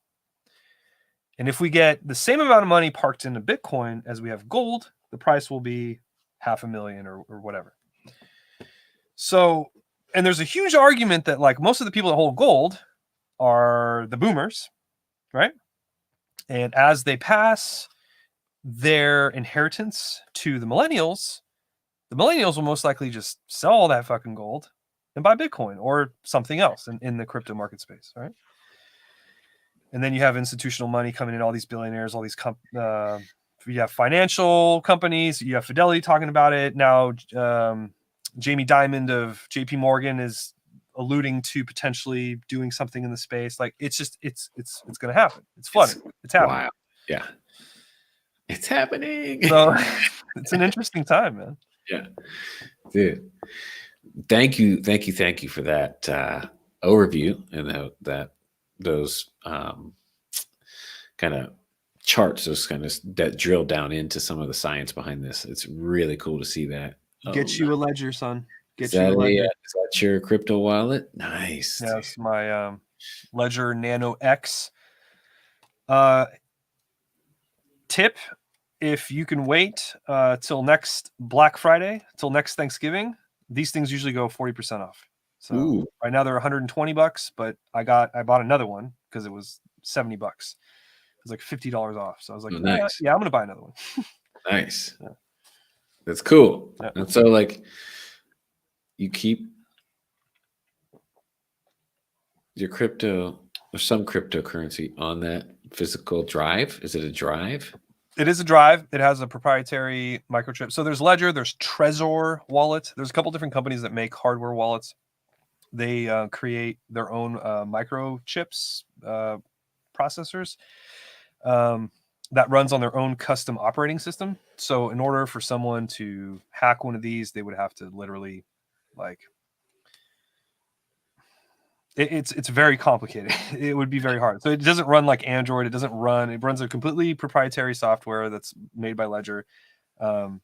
And if we get the same amount of money parked into Bitcoin as we have gold, the price will be $500,000 or whatever. So, and there's a huge argument that like most of the people that hold gold are the boomers, right? And as they pass their inheritance to the millennials will most likely just sell all that fucking gold and buy Bitcoin or something else in the crypto market space, right? And then you have institutional money coming in, all these billionaires, all these you have financial companies, you have Fidelity talking about it now. Jamie Dimon of JP Morgan is alluding to potentially doing something in the space. Like it's going to happen. It's flooding. It's happening. Wow. Yeah. It's happening. So it's an interesting time, man. Yeah. Dude. Thank you for that overview and those kind of charts, those kind of that drill down into some of the science behind this. It's really cool to see that. Get you a ledger, son. Is that your crypto wallet? Nice. Yes, my Ledger Nano X. Tip: if you can wait till next Black Friday, till next Thanksgiving, these things usually go 40% off. So right now they're $120, but I bought another one because it was $70. It was like $50 off. So I was like, nice. Yeah, I'm gonna buy another one. Nice. Yeah. That's cool. Yeah. And so like you keep your crypto or some cryptocurrency on that physical drive. Is it a drive? It is a drive. It has a proprietary microchip. So there's Ledger, there's Trezor Wallet. There's a couple different companies that make hardware wallets. They create their own microchips processors that runs on their own custom operating system. So in order for someone to hack one of these, they would have to literally like it's very complicated. It would be very hard. So it doesn't run like Android. It runs a completely proprietary software that's made by Ledger, and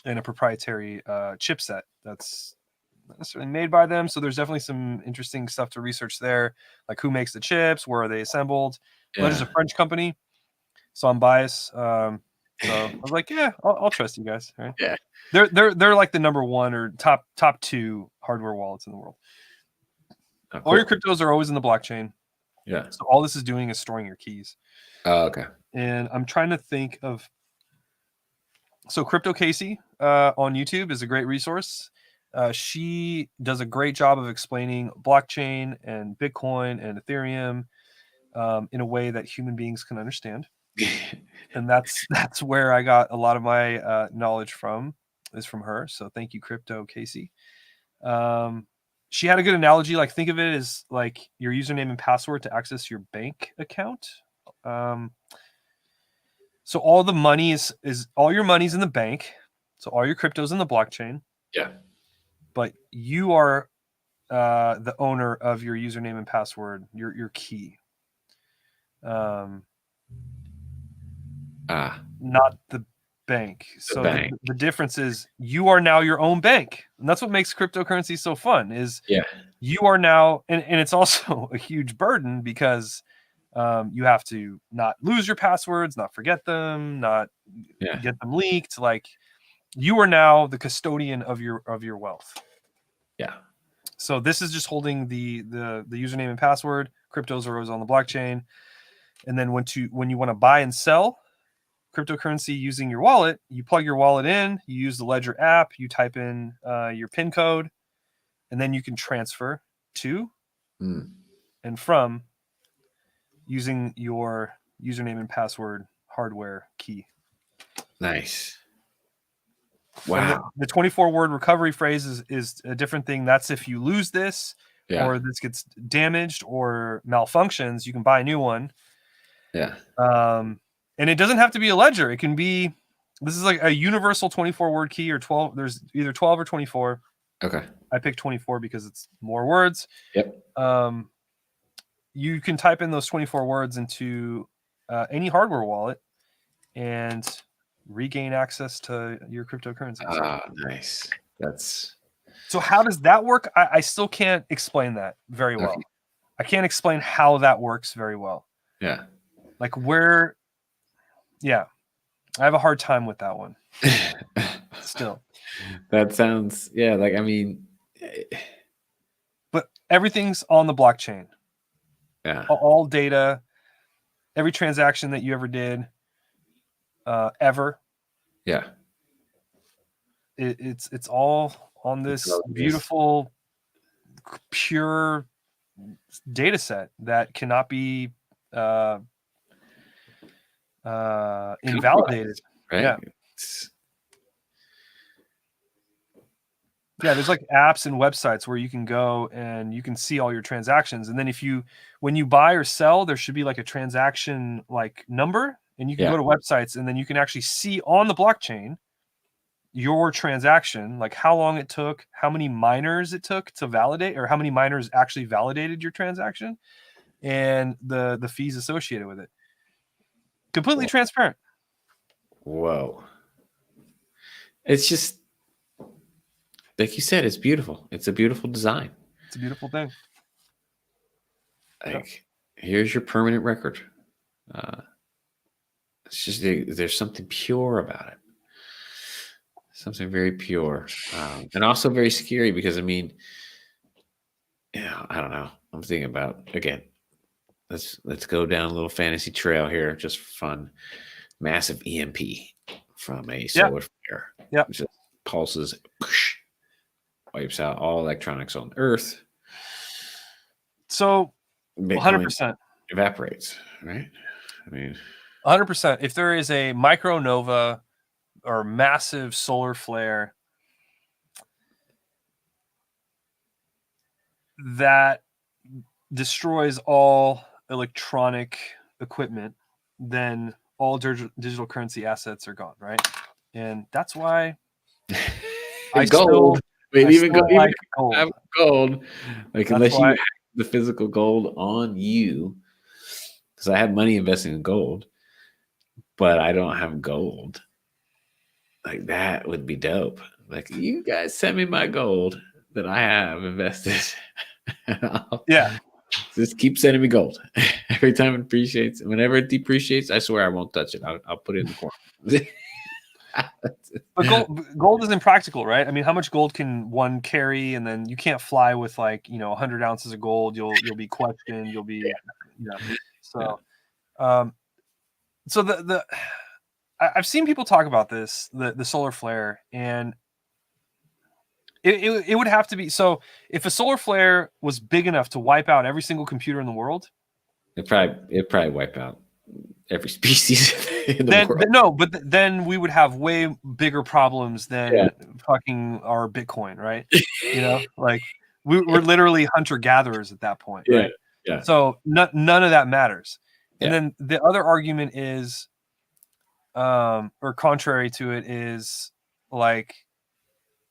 a proprietary chipset that's not necessarily made by them. So there's definitely some interesting stuff to research there, like who makes the chips, where are they assembled. Yeah. Ledger's a French company, so I'm biased. So I was like, yeah, I'll trust you guys. Right? Yeah, they're like the number one or top two hardware wallets in the world. Oh, cool. All your cryptos are always in the blockchain. Yeah. So all this is doing is storing your keys. Oh, okay. And I'm trying to think of. So Crypto Casey on YouTube is a great resource. She does a great job of explaining blockchain and Bitcoin and Ethereum in a way that human beings can understand. And that's where I got a lot of my knowledge from, is from her. So thank you, Crypto Casey. She had a good analogy. Like, think of it as like your username and password to access your bank account. So all the money is all your money's in the bank. So all your crypto's in the blockchain. Yeah. But you are the owner of your username and password, your key. Not the bank. So the difference is you are now your own bank. And that's what makes cryptocurrency so fun is you are now, and it's also a huge burden because you have to not lose your passwords, not forget them, not get them leaked. Like you are now the custodian of your wealth. Yeah. So this is just holding the username and password. Cryptos are always on the blockchain. And then when you want to buy and sell cryptocurrency using your wallet, you plug your wallet in, you use the Ledger app, you type in your PIN code, and then you can transfer to and from using your username and password hardware key. Nice. Wow. The 24-word recovery phrase is a different thing. That's if you lose this or this gets damaged or malfunctions, you can buy a new one. Yeah. And it doesn't have to be a ledger. It can be, this is like a universal 24-word key or 12. There's either 12 or 24. Okay. I picked 24 because it's more words. Yep. You can type in those 24 words into any hardware wallet and regain access to your cryptocurrency. Nice. So how does that work? I still can't explain that very well. I can't explain how that works very well. Yeah. Like where, I have a hard time with that one. Still. That sounds, like, I mean. But everything's on the blockchain. Yeah. All data, every transaction that you ever did, ever. Yeah. It's all on this beautiful, pure data set that cannot be invalidated. Right? Yeah. Yeah, there's like apps and websites where you can go and you can see all your transactions. And then when you buy or sell, there should be like a transaction like number, and you can go to websites and then you can actually see on the blockchain your transaction, like how long it took, how many miners it took to validate, or how many miners actually validated your transaction, and the fees associated with it. Completely transparent. Whoa. It's just like you said, it's beautiful. It's a beautiful design. It's a beautiful thing. Like, here's your permanent record. It's just there's something pure about it. Something very pure, and also very scary because I mean, yeah, I don't know. I'm thinking about again. Let's go down a little fantasy trail here, just for fun. Massive EMP from a solar flare. Yep. Just pulses, whoosh, wipes out all electronics on Earth. So, Bitcoin 100%. evaporates, right? I mean, 100%. If there is a micronova or massive solar flare that destroys all electronic equipment, then all digital currency assets are gone, right? And that's why I gold. Even like gold. have gold, like That's unless you why, have the physical gold on you, because I have money invested in gold, but I don't have gold. Like that would be dope. Like you guys send me my gold that I have invested. yeah. Just keep sending me gold. Every time it appreciates, whenever it depreciates, I swear I won't touch it. I'll put it in the corner. But gold is impractical, right? I mean, how much gold can one carry? And then you can't fly with 100 ounces of gold. You'll be questioned. You'll be, So, so I've seen people talk about this, the solar flare, and it would have to be. So if a solar flare was big enough to wipe out every single computer in the world, it'd probably wipe out every species in the world. No, but then we would have way bigger problems than fucking our Bitcoin, right? Like we're literally hunter gatherers at that point, right? Yeah. So none of that matters. And then the other argument is, or contrary to it, is like,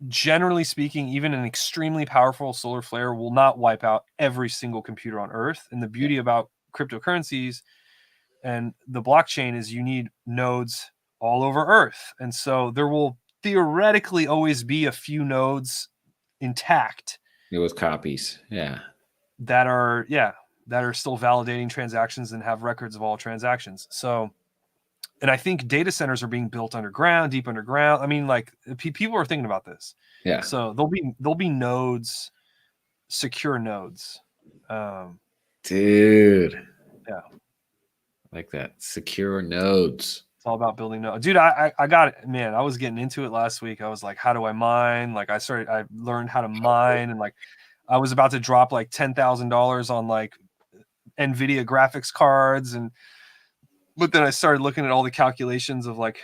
generally speaking, even an extremely powerful solar flare will not wipe out every single computer on Earth. And the beauty about cryptocurrencies and the blockchain is you need nodes all over Earth. And so there will theoretically always be a few nodes intact. It was copies. That are still validating transactions and have records of all transactions. So, and I think data centers are being built underground, deep underground. I mean, like people are thinking about this. Yeah. So there'll be nodes, secure nodes. Dude. Yeah. Like that. Secure nodes. It's all about building nodes. Dude, I got it. Man, I was getting into it last week. I was like, how do I mine? Like I learned how to mine, and like I was about to drop like $10,000 on like NVIDIA graphics cards, but then I started looking at all the calculations of like,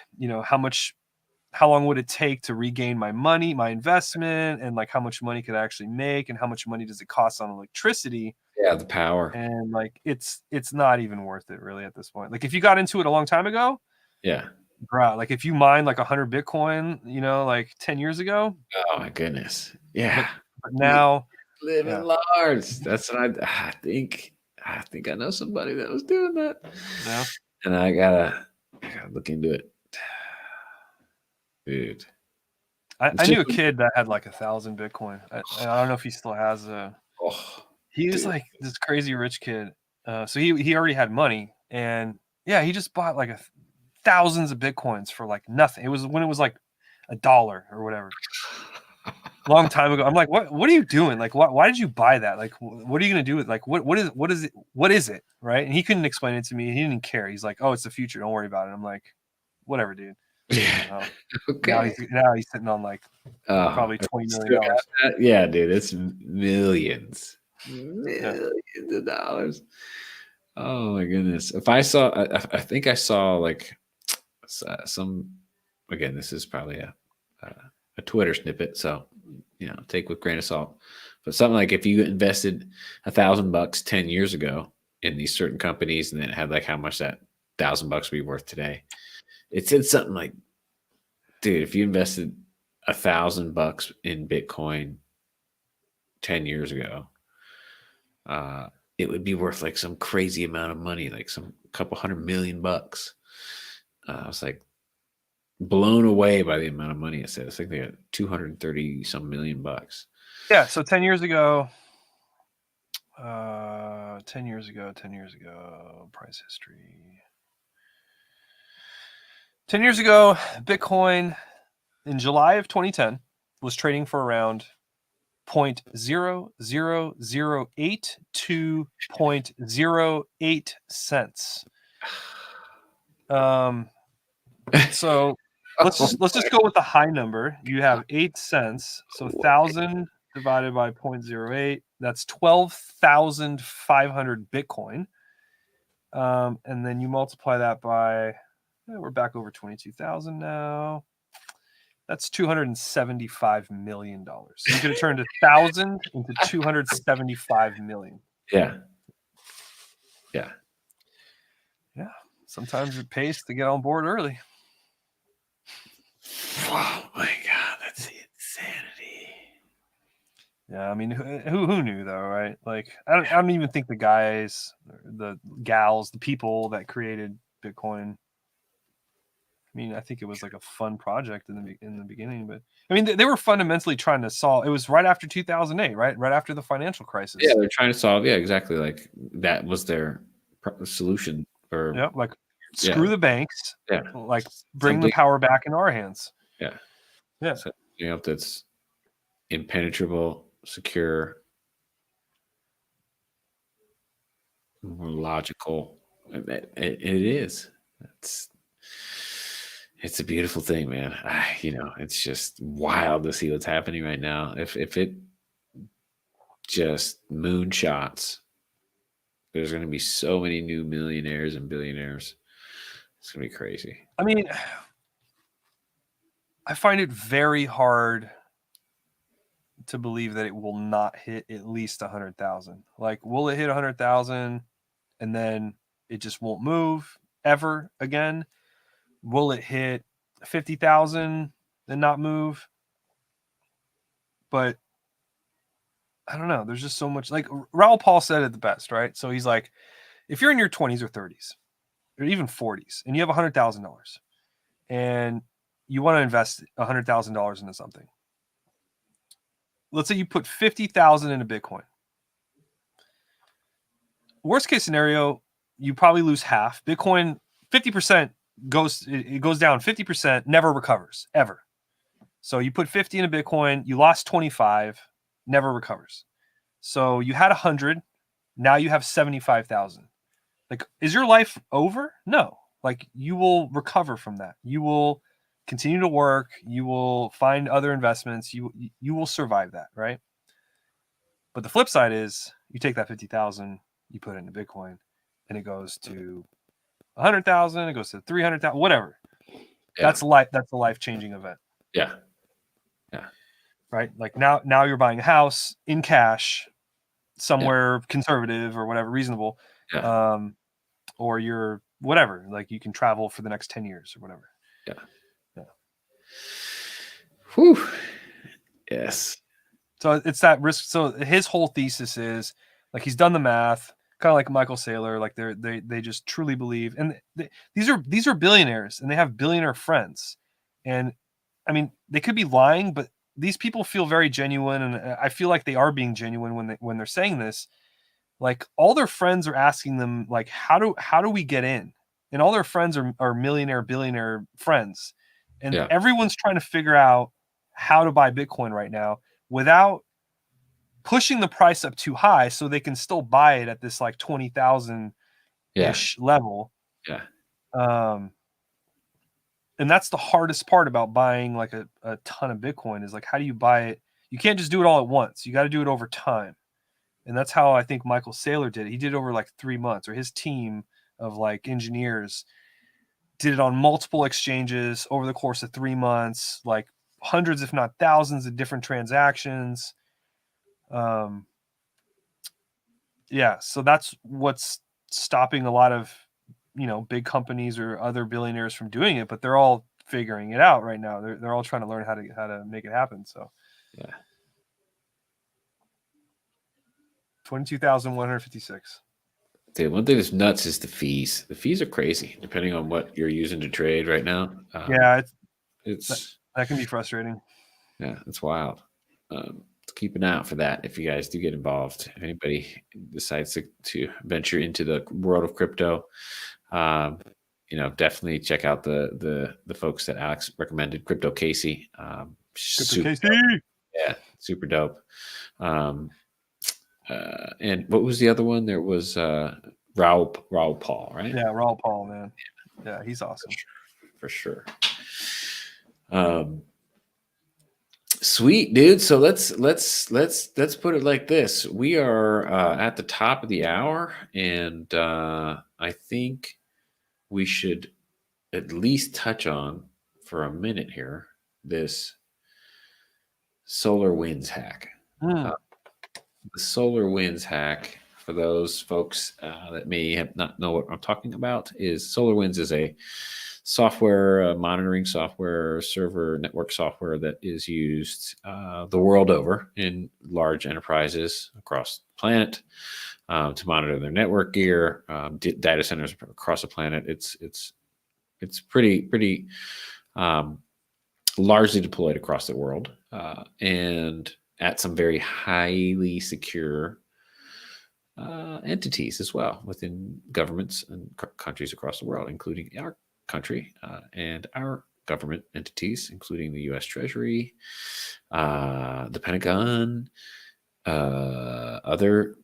how long would it take to regain my money, my investment, and like how much money could I actually make, and how much money does it cost on electricity? Yeah, the power. And like it's not even worth it really at this point. Like if you got into it a long time ago, bro, like if you mined like 100 Bitcoin, like 10 years ago. Oh my goodness. Yeah. But now living large. That's what I think. I think I know somebody that was doing that. Yeah. And I gotta look into it. Dude. I knew a kid that had like 1,000 Bitcoin. I don't know if he still has he was like this crazy rich kid. So he already had money, and he just bought like thousands of Bitcoins for like nothing. It was when it was like $1 or whatever. Long time ago. I'm like, what are you doing? Like, why did you buy that? Like, what are you gonna do with like what is it? Right? And he couldn't explain it to me. He didn't care. He's like, oh, it's the future. Don't worry about it. I'm like, whatever, dude. Yeah. Okay. Now he's sitting on like probably $20 million. Yeah, dude, it's millions of dollars. Oh my goodness! If I saw, I think I saw like some. Again, this is probably a Twitter snippet, so take with a grain of salt. But something like if you invested $1,000 10 years ago in these certain companies, and then it had like how much that $1,000 would be worth today, it said something like, dude, if you invested $1,000 in Bitcoin 10 years ago, it would be worth like some crazy amount of money, like some couple $100 million. I was like blown away by the amount of money it said. I think they got 230 some million bucks. Yeah. So 10 years ago, 10 years ago, price history. 10 years ago, Bitcoin in July of 2010 was trading for around 0.00082 to 0.08 cents. So let's just go with the high number. You have 8 cents, so 1,000 divided by 0.08. That's 12,500 Bitcoin. And then you multiply that by, we're back over 22,000 now. That's $275 million. So you could have turned 1,000 into 275 million. Yeah. Sometimes it pays to get on board early. Oh my God, that's the insanity. Yeah, I mean, who knew though, right? Like, I don't even think the guys, the gals, the people that created Bitcoin. I mean, I think it was like a fun project in the beginning, but I mean, they were fundamentally trying to solve. It was right after 2008, right? Right after the financial crisis. Yeah, they're trying to solve. Yeah, exactly. Like that was their solution. Or yeah, like screw the banks. Yeah, like bring the power back in our hands. Yeah. So, that's impenetrable, secure, more logical. It is. It's a beautiful thing, man. It's just wild to see what's happening right now. If it just moonshots, there's going to be so many new millionaires and billionaires. It's going to be crazy. I mean, I find it very hard to believe that it will not hit at least 100,000. Like, will it hit 100,000 and then it just won't move ever again? Will it hit 50,000 and not move? But I don't know. There's just so much. Like Raoul Paul said it the best, right? So he's like, if you're in your 20s or 30s or even 40s and you have $100,000 and you want to invest $100,000 into something, let's say you put 50,000 into Bitcoin. Worst case scenario, you probably lose half. Bitcoin 50% goes down 50%, never recovers ever. So you put 50 into Bitcoin, you lost 25, never recovers. So you had 100, now you have 75,000. Like, is your life over? No. Like, you will recover from that. You will continue to work. You will find other investments. You will survive that, right? But the flip side is you take that 50,000, you put it into Bitcoin, and it goes to 100,000, it goes to 300,000, whatever. Yeah. That's a life-changing event. Yeah. Right? Like now you're buying a house in cash somewhere conservative or whatever, reasonable. Yeah. Or you're whatever, like you can travel for the next 10 years or whatever. Yeah. Whew. Yes. So it's that risk. So his whole thesis is like, he's done the math, kind of like Michael Saylor, like they just truly believe. And these are billionaires and they have billionaire friends. And I mean, they could be lying, but these people feel very genuine. And I feel like they are being genuine when they're saying this. Like, all their friends are asking them, like, how do we get in? And all their friends are millionaire, billionaire friends. And everyone's trying to figure out how to buy Bitcoin right now without pushing the price up too high so they can still buy it at this like 20,000-ish level. Yeah. And that's the hardest part about buying like a ton of Bitcoin is like, how do you buy it? You can't just do it all at once. You got to do it over time. And that's how I think Michael Saylor did it. He did it over like 3 months, or his team of like engineers did it on multiple exchanges over the course of 3 months, like hundreds, if not thousands, of different transactions. Yeah, so that's what's stopping a lot of, big companies or other billionaires from doing it, but they're all figuring it out right now. They're all trying to learn how to make it happen. So Yeah. 22,156. Dude, one thing that's nuts is the fees. The fees are crazy, depending on what you're using to trade right now. Yeah, that, It's that can be frustrating. Yeah, it's wild. Keep an eye out for that if you guys do get involved. If anybody decides to venture into the world of crypto, definitely check out the folks that Alex recommended, Crypto Casey. Super Casey. dope. Yeah, super dope. And what was the other one? There was Raul Paul, right? Yeah, Raul Paul, man. Yeah, he's awesome. For sure. Sweet, dude. So let's put it like this. We are at the top of the hour, and I think we should at least touch on for a minute here this solar winds hack. The solar winds hack, for those folks that may have not know what I'm talking about, is SolarWinds is a software monitoring software, server network software that is used the world over in large enterprises across the planet to monitor their network gear, data centers across the planet. It's pretty largely deployed across the world and at some very highly secure entities as well within governments and countries across the world, including our country and our government entities, including the U.S. Treasury, the Pentagon, other,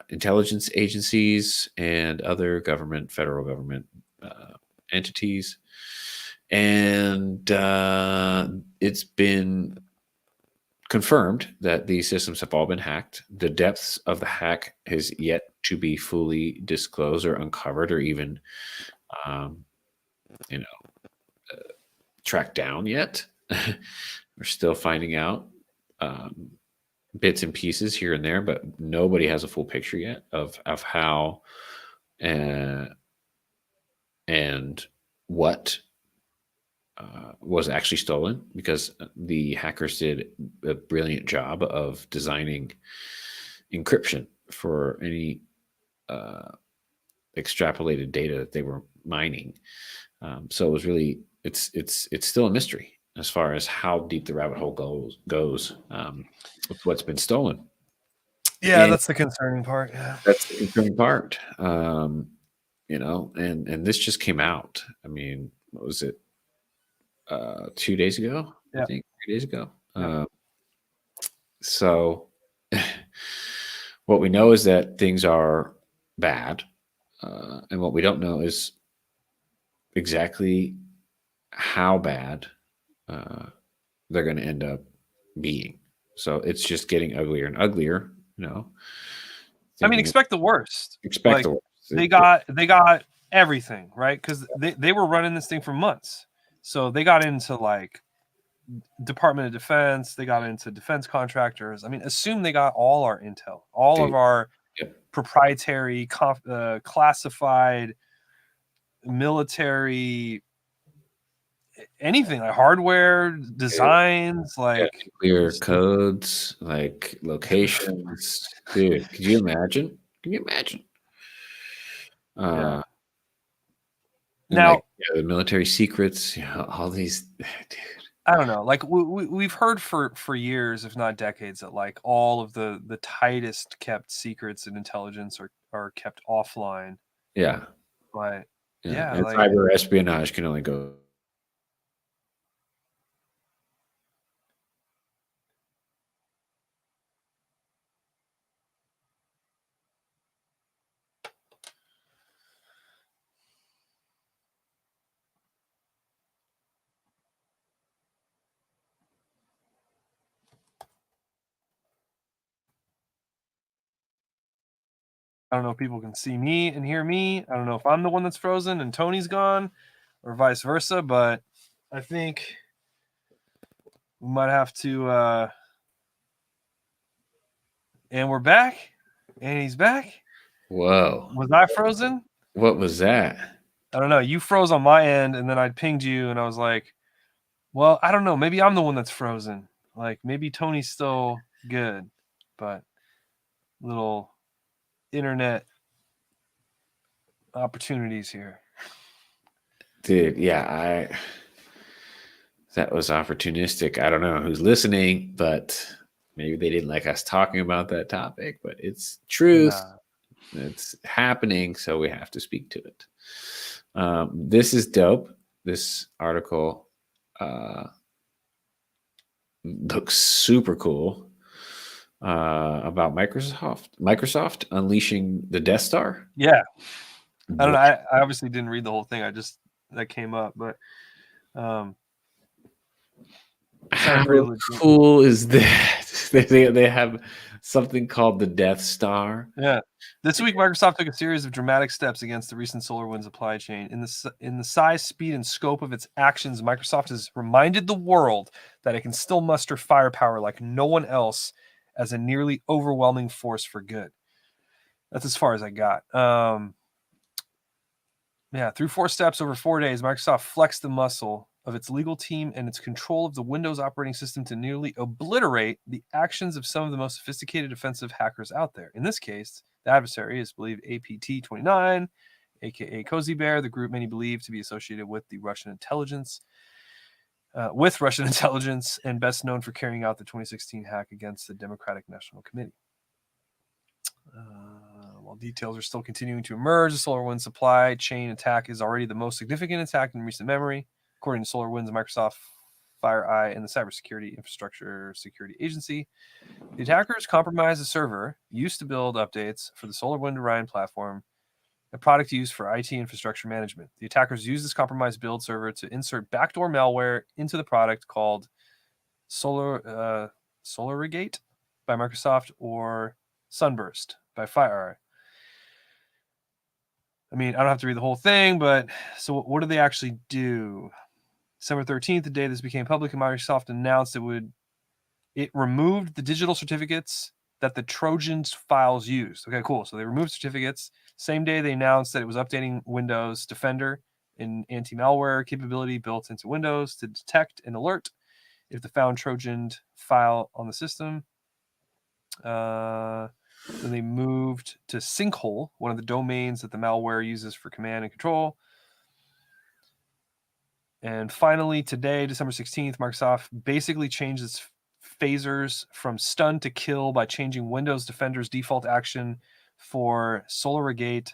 intelligence agencies, and other federal government entities. And it's been confirmed that these systems have all been hacked. The depths of the hack has yet to be fully disclosed or uncovered or even, tracked down yet. We're still finding out bits and pieces here and there, but nobody has a full picture yet of how and what was actually stolen, because the hackers did a brilliant job of designing encryption for any extrapolated data that they were mining. So it was really it's still a mystery as far as how deep the rabbit hole goes with what's been stolen. Yeah, that's the concerning part. Yeah, that's the concerning part. And this just came out. I mean, what was it? 2 days ago, yeah. I think 3 days ago. Yeah. So what we know is that things are bad. And what we don't know is exactly how bad they're going to end up being. So it's just getting uglier and uglier, I mean, expect the worst. Expect the worst. They got everything, right? Because they were running this thing for months. So they got into like Department of Defense, they got into defense contractors. I mean, assume they got all our intel, all of our proprietary, classified, military, anything, like hardware designs, like clear codes, like locations. Dude, could you imagine? Can you imagine? Yeah. Now, like, the military secrets, all these, dude. I don't know. Like we've heard for years, if not decades, that like all of the tightest kept secrets in intelligence are kept offline. Yeah. But yeah, and like, cyber espionage can only go. I don't know if people can see me and hear me. I don't know if I'm the one that's frozen and Tony's gone or vice versa, but I think we might have to. And we're back, and he's back. Whoa. Was I frozen? What was that? I don't know. You froze on my end, and then I pinged you, and I was like, well, I don't know. Maybe I'm the one that's frozen. Like, maybe Tony's still good, but little internet opportunities here. Dude, yeah, that was opportunistic. I don't know who's listening, but maybe they didn't like us talking about that topic, but it's truth. Nah. It's happening, so we have to speak to it. This is dope. This article looks super cool about Microsoft unleashing the Death Star. Yeah. I don't know. I obviously didn't read the whole thing. That came up, but how cool is that? They have something called the Death Star. Yeah. This week, Microsoft took a series of dramatic steps against the recent SolarWinds supply chain. In the size, speed, and scope of its actions, Microsoft has reminded the world that it can still muster firepower like no one else as a nearly overwhelming force for good. That's as far as I got. Through 4 steps over 4 days, Microsoft flexed the muscle of its legal team and its control of the Windows operating system to nearly obliterate the actions of some of the most sophisticated offensive hackers out there. In this case, the adversary is believed APT-29, aka Cozy Bear, the group many believe to be associated with the Russian intelligence, and best known for carrying out the 2016 hack against the Democratic National Committee. While details are still continuing to emerge, the SolarWinds supply chain attack is already the most significant attack in recent memory. According to SolarWinds, Microsoft, FireEye, and the Cybersecurity Infrastructure Security Agency, the attackers compromised a server used to build updates for the SolarWinds Orion platform, a product used for IT infrastructure management. The attackers used this compromised build server to insert backdoor malware into the product called Solarigate by Microsoft or Sunburst by FireEye. I mean, I don't have to read the whole thing, but so what do they actually do? December 13th, the day this became public, Microsoft announced it removed the digital certificates that the Trojans files used. Okay, cool. So they removed certificates. Same day they announced that it was updating Windows Defender, an anti-malware capability built into Windows to detect and alert if the found Trojan file on the system. Then they moved to Sinkhole, one of the domains that the malware uses for command and control. And finally, today, December 16th, Microsoft basically changed its phasers from stun to kill by changing Windows Defender's default action for Solarigate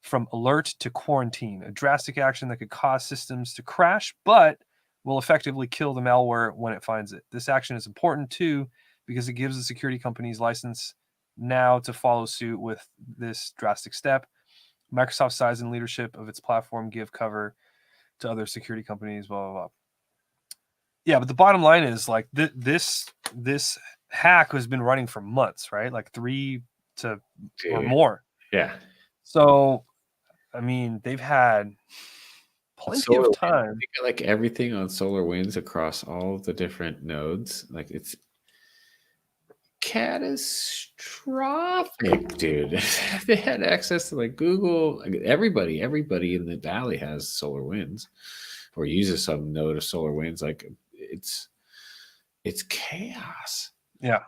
from alert to quarantine, a drastic action that could cause systems to crash, but will effectively kill the malware when it finds it. This action is important, too, because it gives the security companies license now to follow suit with this drastic step. Microsoft's size and leadership of its platform give cover to other security companies, blah, blah, blah. Yeah, but the bottom line is like this hack has been running for months, right? Like 3 to or more. Yeah. So, I mean, they've had plenty of time. They got like everything on SolarWinds across all of the different nodes. Like it's catastrophic, dude. They had access to like Google, like everybody in the valley has SolarWinds or uses some node of SolarWinds. Like it's chaos. Yeah.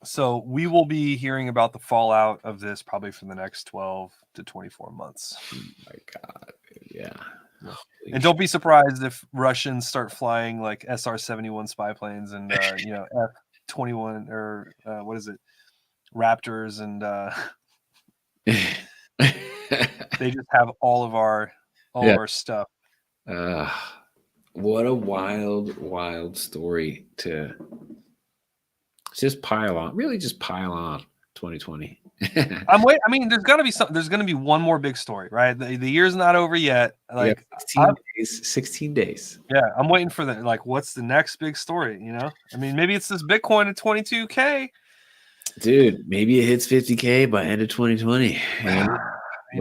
So we will be hearing about the fallout of this probably for the next 12 to 24 months. Oh my God, dude. Yeah. And don't be surprised if Russians start flying like SR-71 spy planes and F-21 or what is it, Raptors, and they just have all of our stuff. What a wild story to just pile on. Really, just pile on 2020. I'm waiting. I mean, there's gonna be one more big story, right? The year's not over yet. Like 16 days. Yeah, I'm waiting for what's the next big story? You know, I mean, maybe it's this Bitcoin at 22K. Dude, maybe it hits 50K by end of 2020. Be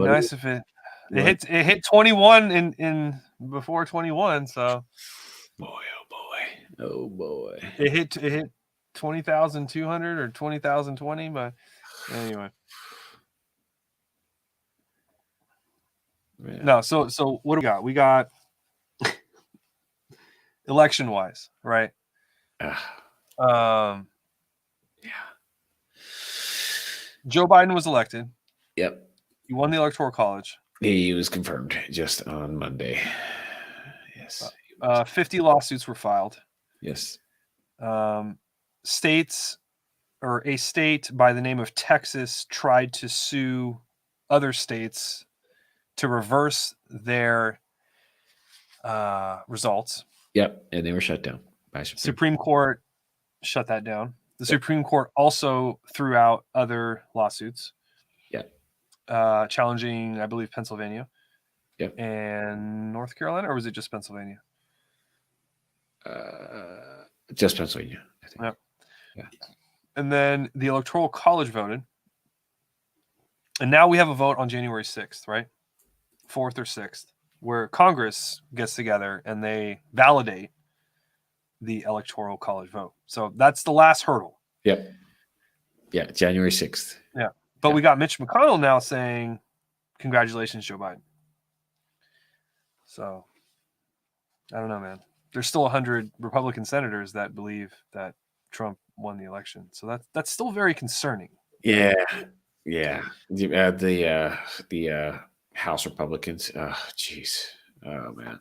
nice if it It hit 21 in before 21, so boy, oh boy. it hit 20,200 or 20,020. But anyway, Yeah. no. So what do we got? We got election wise, right? Yeah. Joe Biden was elected. Yep. He won the Electoral College. He was confirmed just on Monday. Yes. 50 lawsuits were filed. Yes. States, or a state by the name of Texas, tried to sue other states to reverse their results. Yep. And they were shut down by Supreme Court shut that down. The Supreme Court also threw out other lawsuits. Yep. Challenging, I believe, Pennsylvania. Yep. And North Carolina, or was it just Pennsylvania? Just Pennsylvania, I think. Yep. Yeah. And then the Electoral College voted. And now we have a vote on January 6th, right? 4th or 6th, where Congress gets together and they validate the Electoral College vote. So that's the last hurdle. Yep. Yeah, January 6th. Yeah. But we got Mitch McConnell now saying, congratulations, Joe Biden. So I don't know, man. There's still 100 Republican senators that believe that Trump won the election. So that's still very concerning. Yeah. Yeah. The House Republicans. Oh, jeez. Oh, man.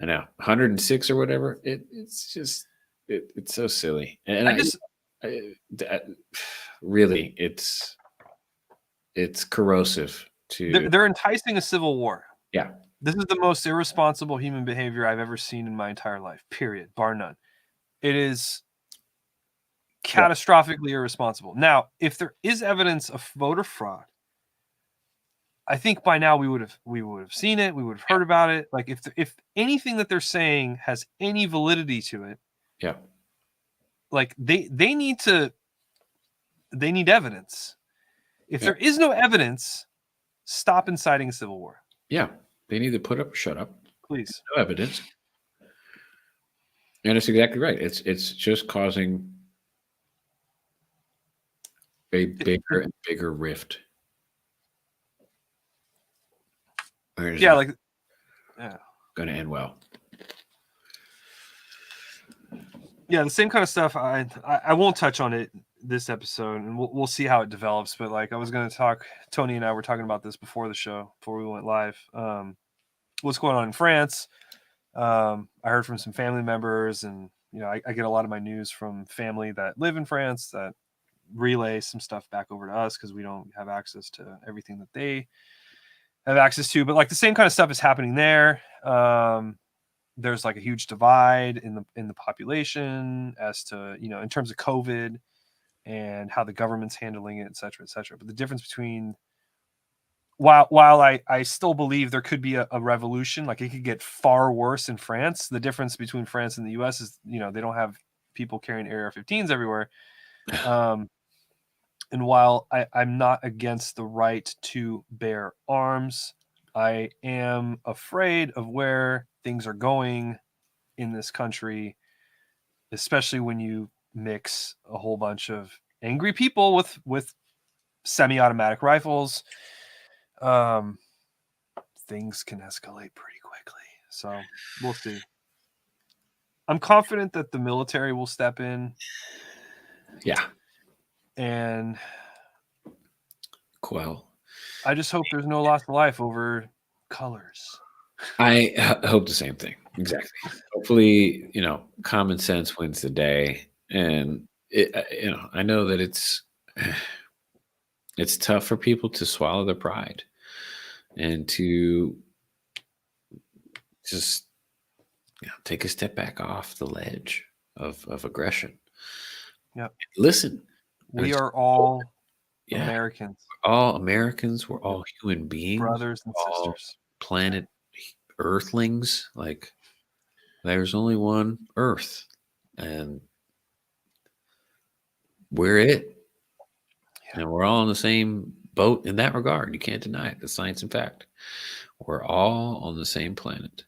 I know. 106 or whatever. It's just, it's so silly. And really, it's corrosive to. They're enticing a civil war. Yeah. This is the most irresponsible human behavior I've ever seen in my entire life, period, bar none. It is catastrophically irresponsible. Now, if there is evidence of voter fraud, I think by now we would have seen it, we would have heard about it. Like if anything that they're saying has any validity to it, yeah, like they need evidence. If there is no evidence, stop inciting a civil war. Yeah, they need to put up or shut up. Please. No evidence. And it's exactly right. It's just causing a bigger and bigger rift. Yeah, going to end well. Yeah, the same kind of stuff. I won't touch on it this episode, and we'll see how it develops. But like I was going to talk, Tony and I were talking about this before the show, before we went live. What's going on in France? I heard from some family members, and I get a lot of my news from family that live in France that relay some stuff back over to us because we don't have access to everything that they have access to. But like the same kind of stuff is happening there. There's like a huge divide in the population as to, in terms of COVID and how the government's handling it, et cetera, et cetera. But the difference between while I still believe there could be a revolution, like it could get far worse in France. The difference between France and the US is, they don't have people carrying AR-15s everywhere. And while I'm not against the right to bear arms, I am afraid of where things are going in this country, especially when you mix a whole bunch of angry people with semi-automatic rifles. Things can escalate pretty quickly. So we'll see. I'm confident that the military will step in. Yeah. And quell. I just hope there's no loss of life over colors. I hope the same thing. Exactly. Hopefully, common sense wins the day. And I know that it's tough for people to swallow their pride and to just take a step back off the ledge of aggression. Yeah. Listen. We are all Americans. We're all Americans. We're all human beings. Brothers and sisters. Planet Earthlings. Like, there's only one Earth. And we're it. Yeah. And we're all on the same boat in that regard. You can't deny it. It's science and fact. We're all on the same planet.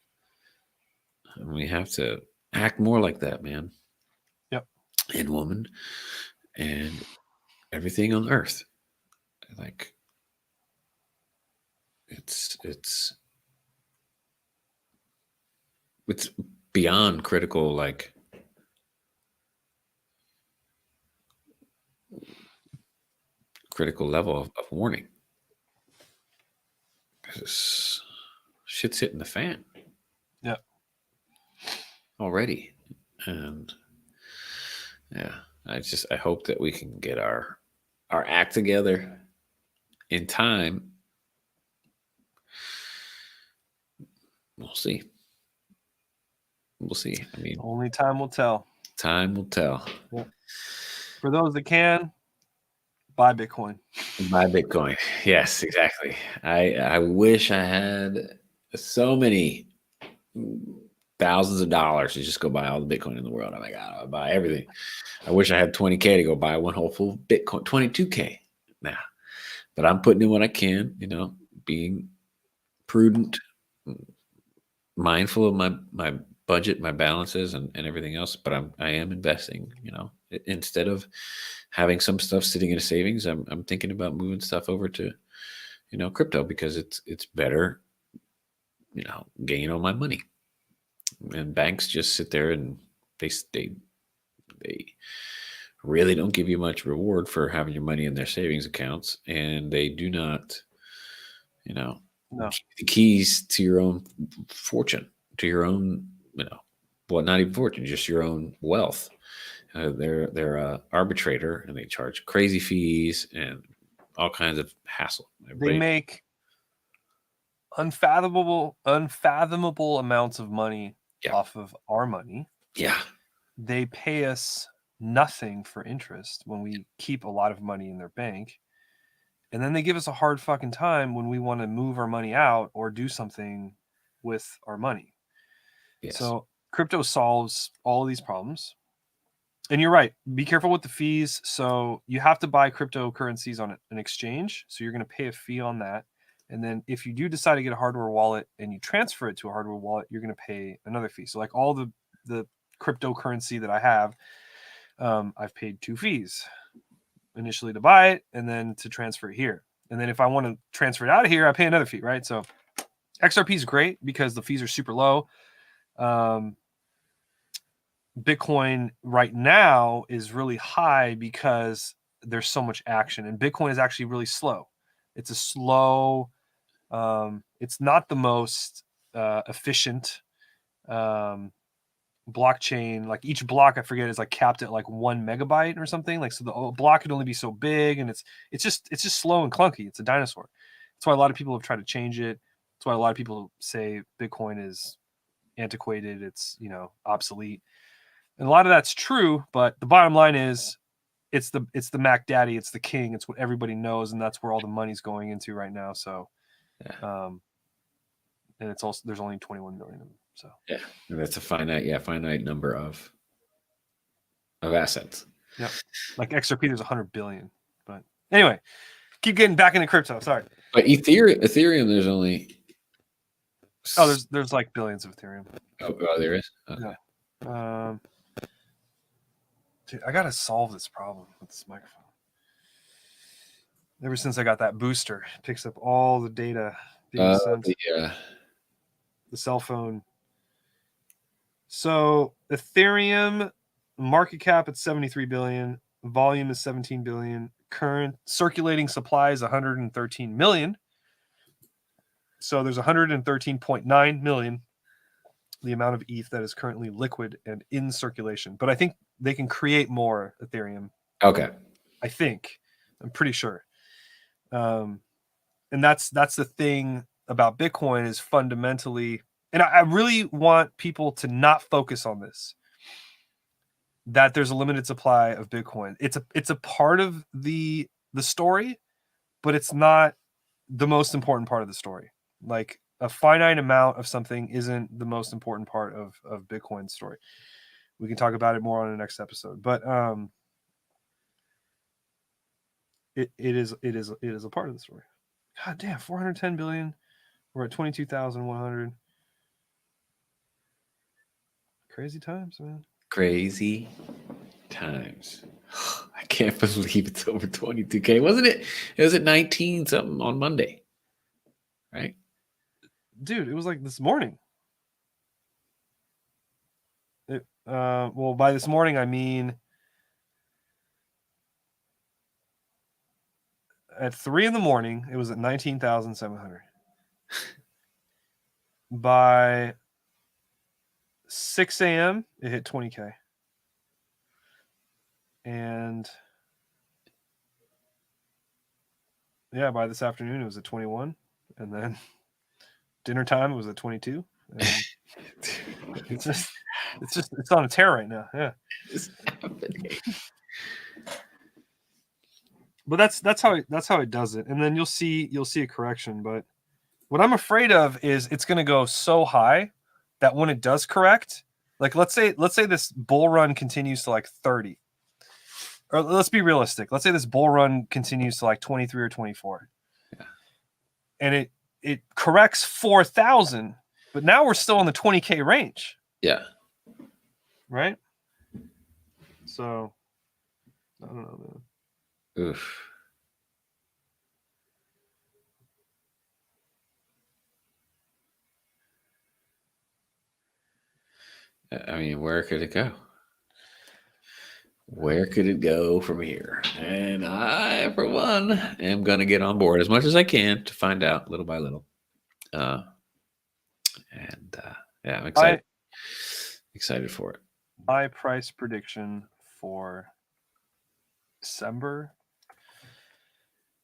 And we have to act more like that, man. Yep. And woman. And everything on earth. Like it's beyond critical, like critical level of warning. Shit's hitting the fan. Yeah. Already. And yeah, I hope that we can get our act together in time. We'll see. We'll see. I mean, only time will tell. Time will tell. Yep. For those that can, buy Bitcoin. Buy Bitcoin. Yes, exactly. I wish I had so many thousands of dollars to just go buy all the Bitcoin in the world. I'm like, I'll buy everything. I wish I had 20K to go buy one whole full Bitcoin, 22K now. But I'm putting in what I can, being prudent, mindful of my budget, my balances, and everything else. But I am investing, instead of having some stuff sitting in a savings, I'm thinking about moving stuff over to, crypto, because it's better, gain on my money. And banks just sit there and they really don't give you much reward for having your money in their savings accounts, and they do not, No. the keys to your own fortune, to your own, well, not even fortune, just your own wealth. They're a arbitrator, and they charge crazy fees and all kinds of hassle. They make unfathomable amounts of money off of our money. Yeah. They pay us nothing for interest when we keep a lot of money in their bank. And then they give us a hard fucking time when we want to move our money out or do something with our money. Yes. So crypto solves all of these problems. And you're right. Be careful with the fees. So you have to buy cryptocurrencies on an exchange. So you're going to pay a fee on that. And then if you do decide to get a hardware wallet and you transfer it to a hardware wallet, you're going to pay another fee. So like all the cryptocurrency that I have, I've paid 2 fees. Initially to buy it, and then to transfer it here. And then if I want to transfer it out of here, I pay another fee, right? So XRP is great because the fees are super low. Bitcoin right now is really high because there's so much action, and Bitcoin is actually really slow. It's a slow, it's not the most efficient blockchain. Like each block, I forget, is like capped at like 1 megabyte or something. Like, so the block could only be so big, and it's just slow and clunky. It's a dinosaur. That's why a lot of people have tried to change it. That's why a lot of people say Bitcoin is antiquated. It's obsolete, and a lot of that's true. But the bottom line is, it's the Mac Daddy. It's the king. It's what everybody knows, and that's where all the money's going into right now. So, and it's also, there's only 21 million of them. So yeah, and that's a finite number of assets. Yeah, like XRP, there's 100 billion. But anyway, keep getting back into crypto. Sorry. But Ethereum, there's only there's like billions of Ethereum. Oh, there is. Okay. Yeah. Dude, I gotta solve this problem with this microphone. Ever since I got that booster, it picks up all the data being sent. The cell phone. So Ethereum market cap at 73 billion, volume is 17 billion, current circulating supply is 113 million. So there's 113.9 million, the amount of ETH that is currently liquid and in circulation. But I think they can create more Ethereum. Okay. I'm pretty sure. And that's the thing about Bitcoin is fundamentally, and I really want people to not focus on this, that there's a limited supply of Bitcoin. It's a part of the story, but it's not the most important part of the story. Like a finite amount of something isn't the most important part of Bitcoin's story. We can talk about it more on the next episode. But it is a part of the story. God damn, 410 billion. We're at 22,100. Crazy times, man. Crazy times. I can't believe it's over 22K. Wasn't it? It was at 19 something on Monday. Right? Dude, it was like this morning. Well, by this morning, I mean at 3 in the morning, it was at 19,700. By 6 a.m., it hit 20K. And yeah, by this afternoon, it was at 21. And then dinner time, it was at 22. And it's on a tear right now. Yeah. It's happening. But that's how it does it. And then you'll see a correction. But what I'm afraid of is it's going to go so high that when it does correct, like let's say this bull run continues to like 30. Or let's be realistic. Let's say this bull run continues to like 23 or 24. Yeah. And it corrects 4,000, but now we're still in the 20K range. Yeah. Right? So I don't know, man. Oof. I mean, where could it go? Where could it go from here? And I, for one, am going to get on board as much as I can to find out little by little. Yeah, I'm excited. Excited for it. My price prediction for December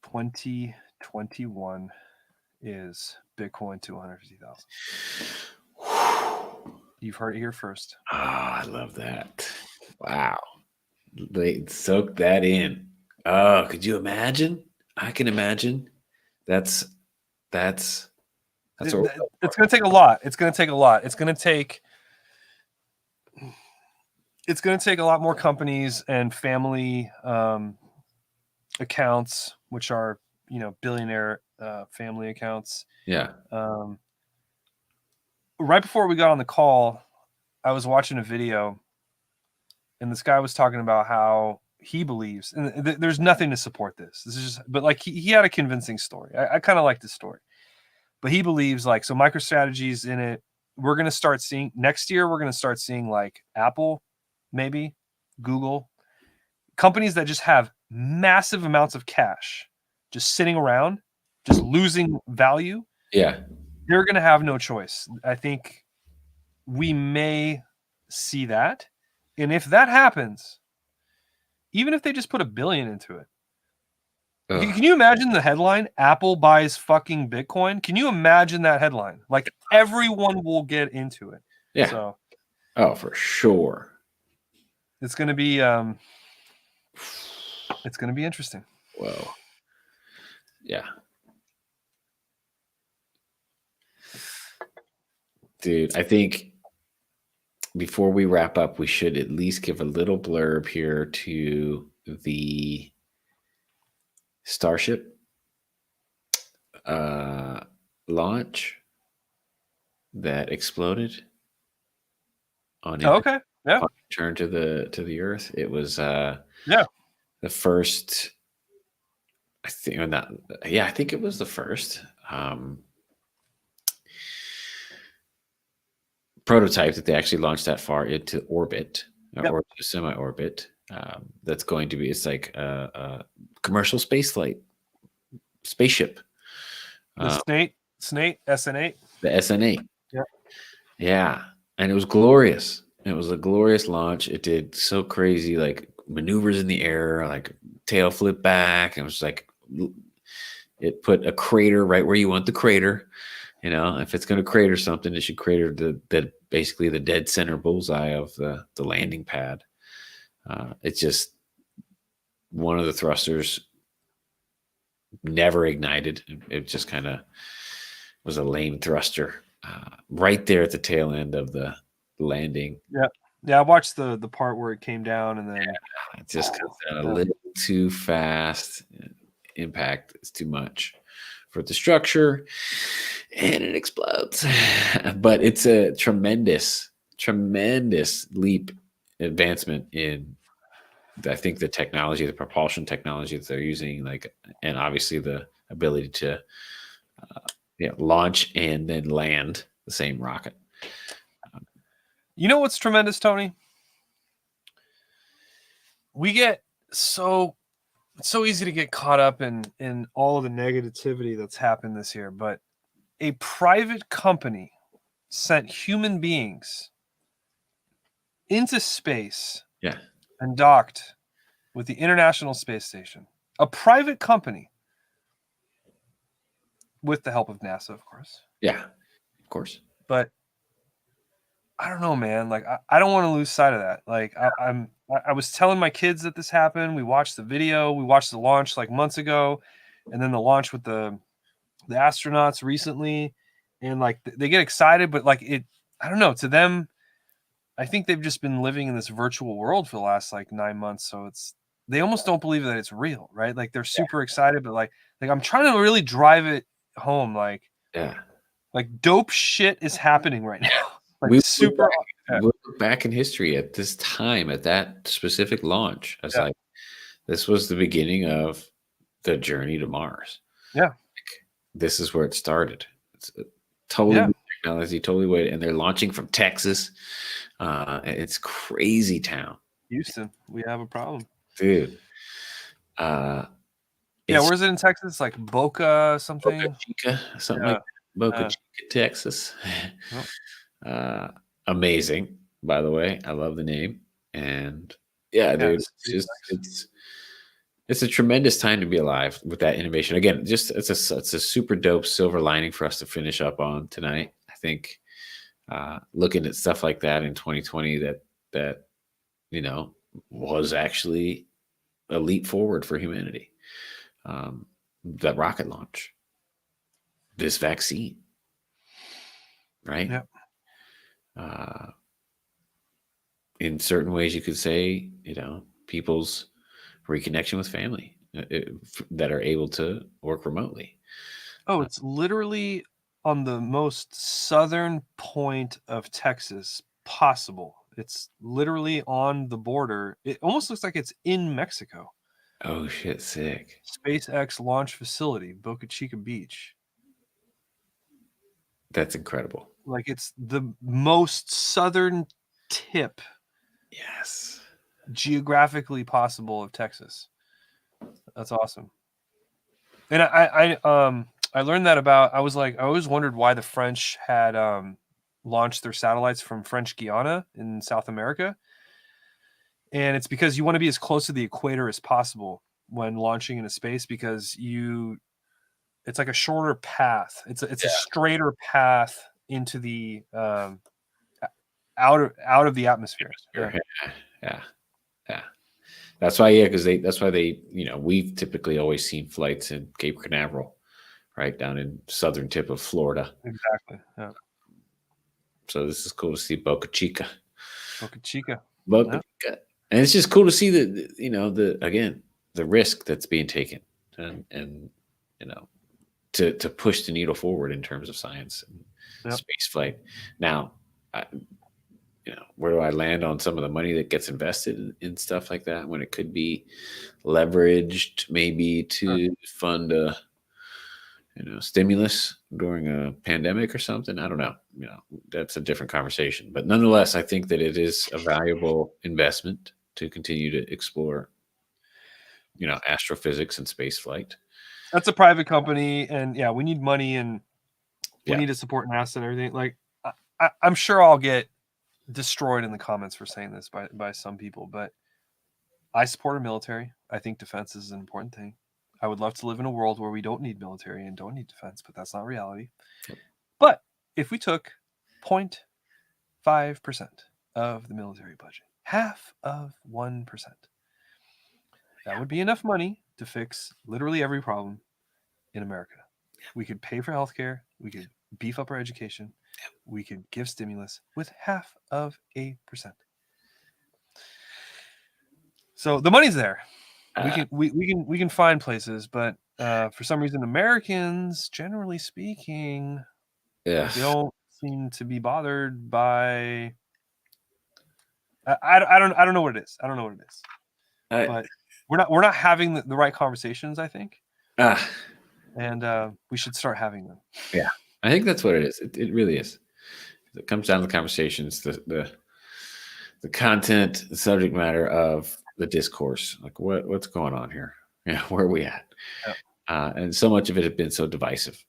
2021 is Bitcoin to 150,000. You've heard it here first. Oh, I love that. Wow. They soak that in. Oh, could you imagine? I can imagine. That's it's going to take a lot. It's going to take a lot. It's going to take a lot more companies and family accounts, which are, billionaire family accounts. Yeah. Right before we got on the call, I was watching a video, and this guy was talking about how he believes, and there's nothing to support this. This is just, but like he had a convincing story. I kind of like this story, but he believes like, so MicroStrategy's in it. We're going to start seeing next year. We're going to start seeing like Apple, maybe Google, companies that just have massive amounts of cash just sitting around, just losing value. Yeah. You're going to have no choice. I think we may see that. And if that happens, even if they just put $1 billion into it, can you imagine the headline? Apple buys fucking Bitcoin. Can you imagine that headline? Like everyone will get into it. Yeah. So, for sure. It's going to be interesting. Whoa. Yeah. Dude, I think before we wrap up, we should at least give a little blurb here to the Starship launch that exploded on okay. Yeah. Return to the Earth. It was the first. I think I think it was the first prototype that they actually launched that far into orbit or semi-orbit. That's going to be, it's like a commercial spaceflight spaceship. The SN8. The SN8. Yeah. Yeah. And it was glorious. It was a glorious launch. It did so crazy, like maneuvers in the air, like tail flip back. It was like, it put a crater right where you want the crater. If it's going to crater something, it should crater basically the dead center bullseye of the landing pad. It's just one of the thrusters never ignited. It just kind of was a lame thruster right there at the tail end of the landing. Yeah. I watched the part where it came down, and then it just comes down a little too fast. impact is too much for the structure, and it explodes. But it's a tremendous leap advancement in, I think, the technology, the propulsion technology that they're using, like, and obviously the ability to launch and then land the same rocket. You know what's tremendous, Tony? We get it's so easy to get caught up in all of the negativity that's happened this year, but a private company sent human beings into space Yeah. and docked with the International Space Station. A private company with the help of NASA, of course. Yeah, of course. But I don't know, man. Like, I don't want to lose sight of that. Like, I was telling my kids that this happened. We watched the video. We watched the launch like months ago, and then the launch with the astronauts recently, and like they get excited, but like I don't know. To them, I think they've just been living in this virtual world for the last like 9 months. So they almost don't believe that it's real, right? Like they're super excited, but like I'm trying to really drive it home. Like dope shit is happening right now. Like we super. Look back in history at this time, at that specific launch. I was like, this was the beginning of the journey to Mars. Yeah. Like, this is where it started. It's totally new technology, totally way, and they're launching from Texas. It's crazy town. Houston, we have a problem, dude. Where's it in Texas? Like Boca something? Boca Chica, something like that. Boca Chica, Texas. Amazing, by the way. I love the name. And dude, it's a tremendous time to be alive with that innovation. Again, just it's a super dope silver lining for us to finish up on tonight. I think looking at stuff like that in 2020 that was actually a leap forward for humanity. That rocket launch, this vaccine, right? Yep. In certain ways, you could say, people's reconnection with family that are able to work remotely. Oh, it's literally on the most southern point of Texas possible. It's literally on the border. It almost looks like it's in Mexico. Oh shit, sick. SpaceX launch facility, Boca Chica Beach. That's incredible. Like it's the most southern tip. Yes. Geographically possible of Texas. That's awesome. And I learned that I always wondered why the French had launched their satellites from French Guiana in South America. And it's because you want to be as close to the equator as possible when launching into space, because it's like a shorter path. It's a straighter path into the out of the atmosphere. Yeah. That's why, that's why they, we've typically always seen flights in Cape Canaveral, right down in southern tip of Florida. Exactly. Yeah. So this is cool to see Boca Chica. Boca Chica. Chica. And it's just cool to see the risk that's being taken and to push the needle forward in terms of science and space flight. Now, where do I land on some of the money that gets invested in stuff like that when it could be leveraged maybe to fund a stimulus during a pandemic or something? I don't know. That's a different conversation. But nonetheless, I think that it is a valuable investment to continue to explore, astrophysics and space flight. That's a private company, and we need money, and we need to support NASA and everything. Like, I'm sure I'll get destroyed in the comments for saying this by some people, but I support our military. I think defense is an important thing. I would love to live in a world where we don't need military and don't need defense, but that's not reality. But if we took 0.5% of the military budget, half of 1%, that would be enough money to fix literally every problem in America. We could pay for healthcare. We could beef up our education. We could give stimulus with 0.5%. So the money's there. we can find places, but for some reason, Americans, generally speaking, Yeah. don't seem to be bothered by. I don't know what it is. I don't know what it is, I, but we're not having the right conversations, I think, ah, and we should start having them. yeah. I think that's what it is. It really is. It comes down to the conversations, the content, the subject matter of the discourse. Like what's going on here? Yeah, where are we at? Yeah. And so much of it has been so divisive,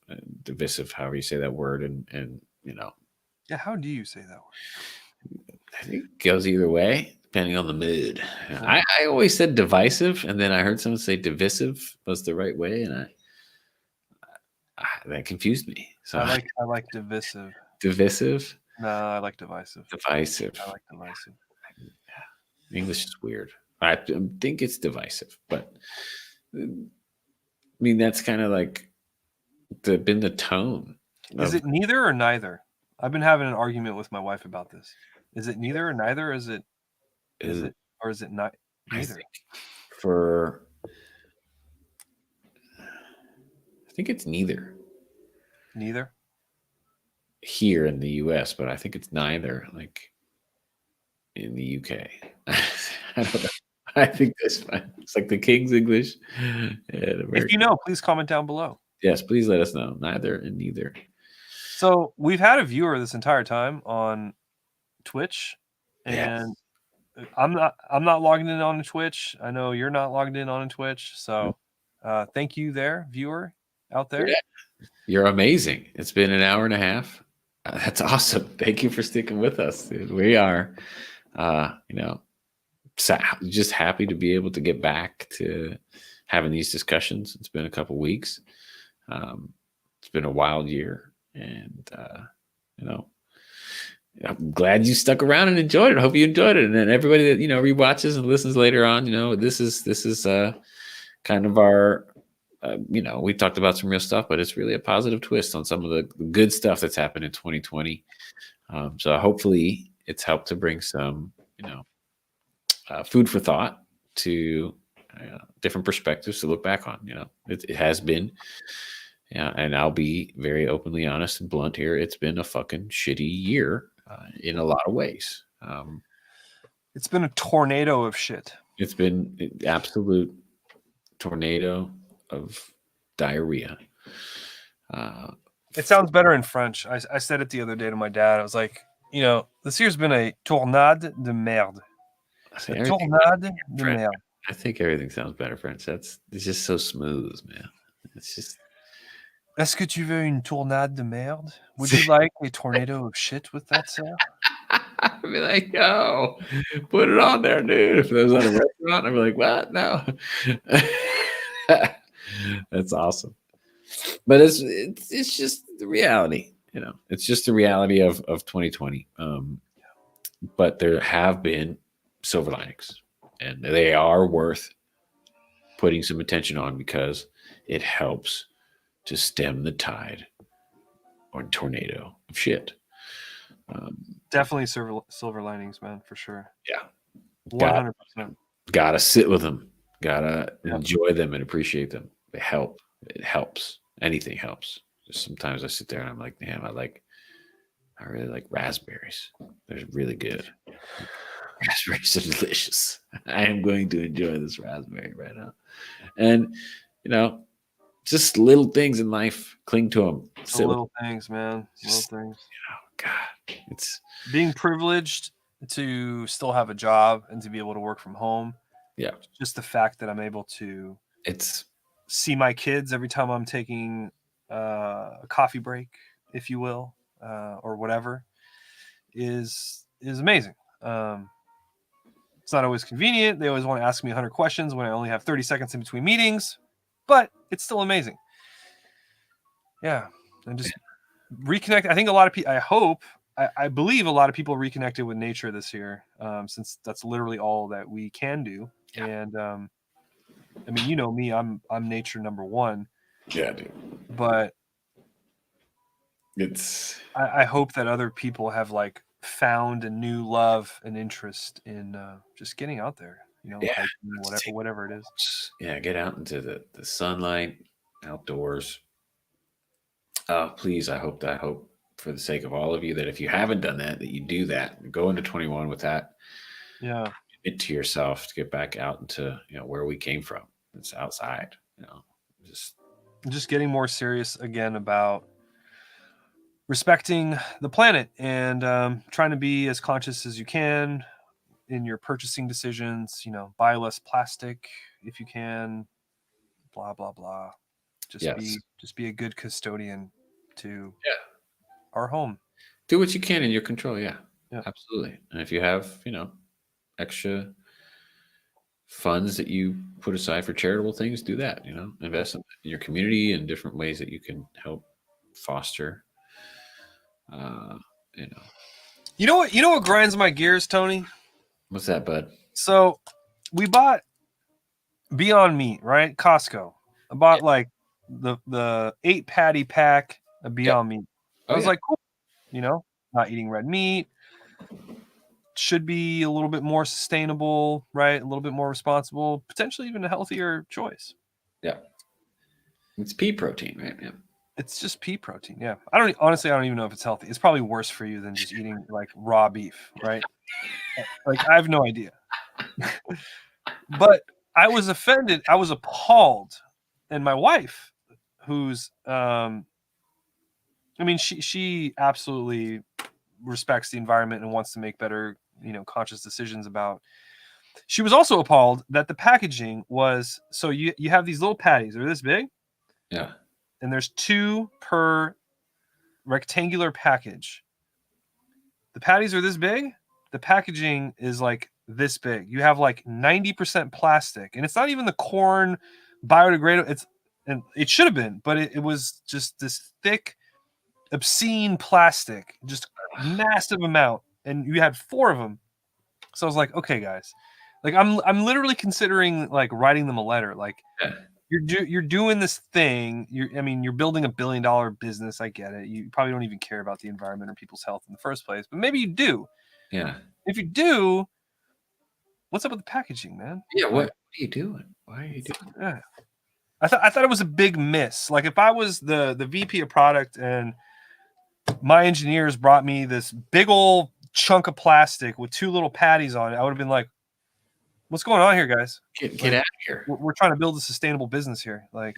however you say that word, and Yeah, how do you say that word? I think it goes either way depending on the mood. I always said divisive, and then I heard someone say divisive was the right way, and that confused me. So I like divisive. divisive, No, I like divisive. divisive. I like divisive. English is weird. I think it's divisive, but I mean that's kind of like been the tone. Is it neither or neither? I've been having an argument with my wife about this. Is it neither or neither? Is it or is it not neither? I think it's neither Neither. here in the U.S., but I think it's neither like in the UK. I don't know. I think that's fine. It's like the King's English. If you know, please comment down below. Yes, please let us know. Neither and neither. So we've had a viewer this entire time on Twitch, and I'm not logged in on Twitch. I know you're not logged in on Twitch, so thank you there, viewer out there. Yeah. You're amazing. It's been an hour and a half. That's awesome. Thank you for sticking with us, dude. We are, just happy to be able to get back to having these discussions. It's been a couple weeks. It's been a wild year, and I'm glad you stuck around and enjoyed it. I hope you enjoyed it, and then everybody that rewatches and listens later on, this is kind of our. We talked about some real stuff, but it's really a positive twist on some of the good stuff that's happened in 2020. So hopefully it's helped to bring some, food for thought to different perspectives to look back on. It has been, and I'll be very openly honest and blunt here. It's been a fucking shitty year in a lot of ways. It's been a tornado of shit. It's been an absolute tornado of diarrhea. It sounds better in French. I said it the other day to my dad. I was like, this year's been a tornade de merde. A tornade de merde. I think everything sounds better French. It's just so smooth, man. It's just. Est-ce que tu veux une tornade de merde? Would you like a tornado of shit with that, sir? I'd be like, yo, put it on there, dude. If it was on a restaurant, I'd be like, what? No. That's awesome. But it's just the reality, It's just the reality of 2020. But there have been silver linings, and they are worth putting some attention on because it helps to stem the tide or tornado of shit. Definitely silver linings, man, for sure. Yeah. 100%. Gotta sit with them. Gotta enjoy them and appreciate them. They help. It helps. Anything helps. Just sometimes I sit there and I'm like, damn, I really like raspberries. They're really good. Raspberries are delicious. I am going to enjoy this raspberry right now. And, just little things in life, cling to them. Little things, man. Little things. God, it's being privileged to still have a job and to be able to work from home. Yeah. Just the fact that I'm able to see my kids every time I'm taking a coffee break, if you will, or whatever, is amazing. It's not always convenient. They always want to ask me 100 questions when I only have 30 seconds in between meetings, but it's still amazing. Yeah. And just reconnect. I think a lot of people, I believe a lot of people reconnected with nature this year, since that's literally all that we can do. Yeah. And I mean, you know me, I'm nature number one. Yeah, dude. But it's I hope that other people have found a new love and interest in just getting out there, you know, Yeah, hiking, let's whatever take whatever it is. walks. Yeah, get out into the sunlight, outdoors. Please, I hope for the sake of all of you that if you haven't done that, that you do that. Go into 21 with that. Yeah. Commit to yourself to get back out into where we came from. It's outside. Just Just getting more serious again about respecting the planet and trying to be as conscious as you can in your purchasing decisions. Buy less plastic if you can. Blah blah blah. Just yes, be a good custodian to yeah. our home. Do what you can in your control. Yeah, Yeah. absolutely. And if you have extra funds that you put aside for charitable things, do that. Invest in your community in different ways that you can help foster. Uh, you know, You know what grinds my gears, Tony? what's that, bud? So we bought Beyond Meat, right? Costco. I Yeah. bought like the 8 patty pack of Yeah. Beyond Meat. I Oh was yeah. like, cool, not eating red meat, should be a little bit more sustainable, right? A little bit more responsible, potentially even a healthier choice. Yeah. It's pea protein, right? Yeah. It's just pea protein. Yeah. I don't even know if it's healthy. It's probably worse for you than just eating like raw beef, right? Like I have no idea. But I was offended. I was appalled. And my wife, who's she absolutely respects the environment and wants to make better, conscious decisions about. She was also appalled that the packaging was so you have these little patties. They're this big, Yeah. and there's 2 per rectangular package. The patties are this big. The packaging is like this big. You have like 90% plastic, and it's not even the corn biodegradable. It should have been, but it was just this thick, obscene plastic, just massive amount, and you had 4 of them. So I was like, okay, guys, like I'm literally considering like writing them a letter. Like Yeah. you're doing this thing. You're building $1 billion business. I get it. You probably don't even care about the environment or people's health in the first place, but maybe you do. Yeah. If you do, what's up with the packaging, man? Yeah. Like, What are you doing? Why are you doing? yeah. I thought it was a big miss. Like if I was the VP of product and my engineers brought me this big old chunk of plastic with 2 little patties on it, I would have been like, "What's going on here, guys? Get Like, out of here. we're trying to build a sustainable business here. Like,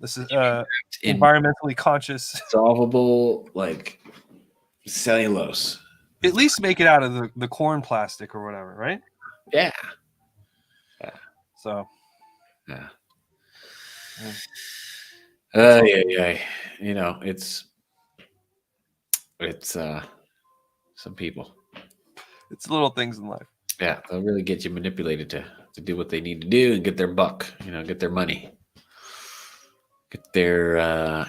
this is In environmentally conscious. solvable like cellulose. At least make it out of the corn plastic or whatever, right?" Yeah. So, Yeah. mm, Yeah. It's some people. it's little things in life. Yeah, they'll really get you manipulated to do what they need to do and get their buck, get their money, get their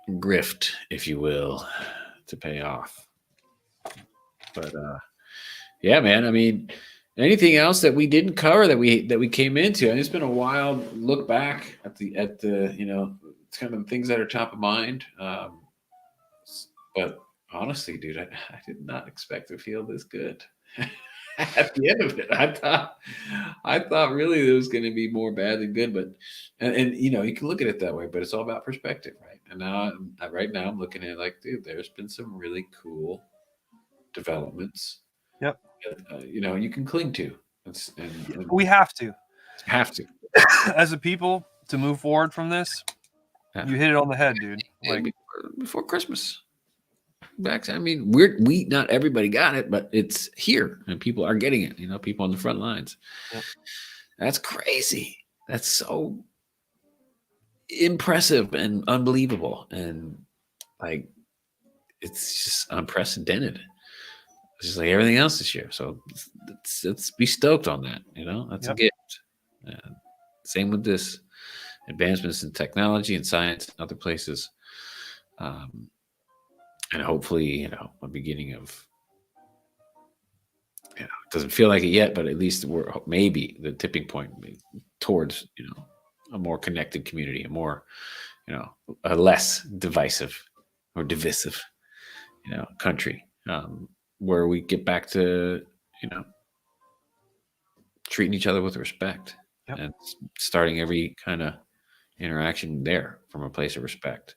grift, if you will, to pay off. But yeah, man. I mean, anything else that we didn't cover that we came into? And it's been a wild look back at the kind of things that are top of mind. But honestly, dude, I did not expect to feel this good. At the end of it, I thought really there was going to be more bad than good, but and you can look at it that way, but it's all about perspective, right? And now, right now, I'm looking at it like, dude, there's been some really cool developments. Yep. You can cling to. And We have to, have to. as a people, to move forward from this. Yeah. You hit it on the head, dude. Like before Christmas. I mean, we not everybody got it, but it's here and people are getting it. People on the front lines. Yep. That's crazy. That's so impressive and unbelievable, and like it's just unprecedented. It's just like everything else this year. So let's be stoked on that. That's Yep. a gift. Same with this advancements in technology and science and other places. And hopefully, a beginning of, it doesn't feel like it yet, but at least we're maybe the tipping point towards, a more connected community, a more, a less divisive or divisive, country, where we get back to, treating each other with respect, Yep. and starting every kind of interaction there from a place of respect,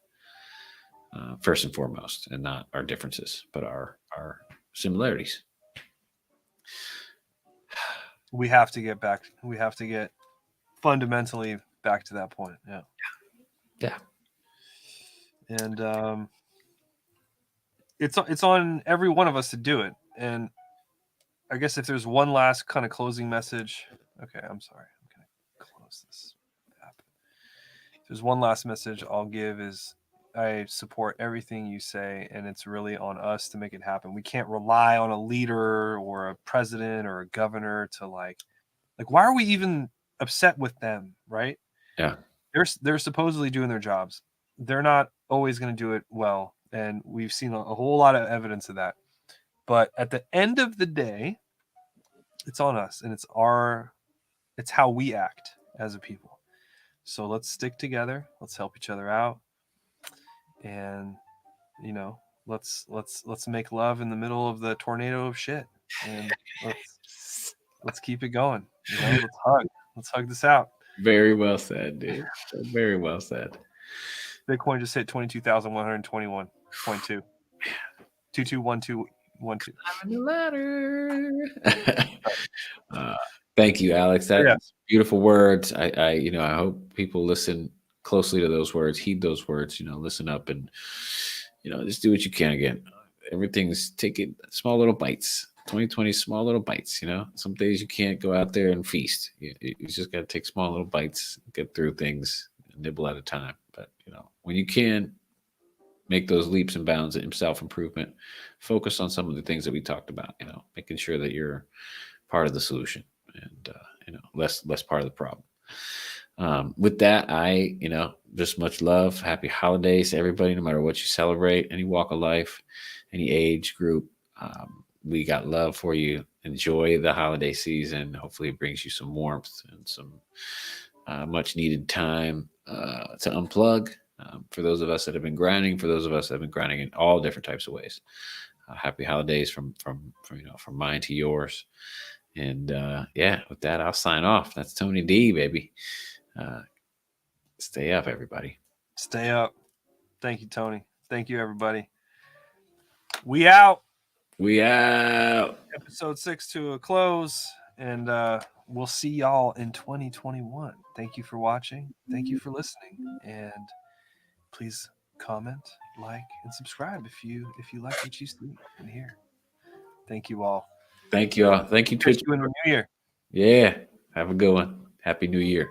first and foremost, and not our differences, but our similarities. We have to get back. We have to get fundamentally back to that point. Yeah. Yeah. And it's on every one of us to do it. And I guess if there's one last kind of closing message, okay, I'm sorry, I'm gonna close this app. If there's one last message I'll give is I support everything you say, and it's really on us to make it happen. We can't rely on a leader or a president or a governor to like why are we even upset with them, right? Yeah. They're supposedly doing their jobs. They're not always going to do it well, and we've seen a whole lot of evidence of that. But at the end of the day, it's on us, and it's how we act as a people. So let's stick together. Let's help each other out, and you know, let's make love in the middle of the tornado of shit, and let's keep it going. You know, let's hug this out. Very well said, dude. Very well said. Bitcoin just hit 22,121.2. 221212. On the ladder. uh, Thank you, Alex. Yeah. That's beautiful words. I hope people listen closely to those words, heed those words. Listen up, and just do what you can. Again, everything's taking small little bites. 2020, small little bites. Some days you can't go out there and feast. You just got to take small little bites, get through things, nibble at a time. But when you can make those leaps and bounds in self-improvement, focus on some of the things that we talked about, making sure that you're part of the solution, and less part of the problem. With that, just much love, happy holidays to everybody, no matter what you celebrate, any walk of life, any age group. We got love for you. Enjoy the holiday season. Hopefully it brings you some warmth and some much needed time to unplug. For those of us that have been grinding, for those of us that have been grinding in all different types of ways. Happy holidays from mine to yours. And with that, I'll sign off. That's Tony D, baby. Stay up, everybody. Stay up. Thank you, Tony. Thank you, everybody. We out. We out. Episode 6 to a close, and we'll see y'all in 2021. Thank you for watching. Thank you for listening, and please comment, like, and subscribe if you like what you see and hear. Thank you all. Thank you all. Thank you, Twitch. See you in the new year. Yeah. Have a good one. Happy New Year.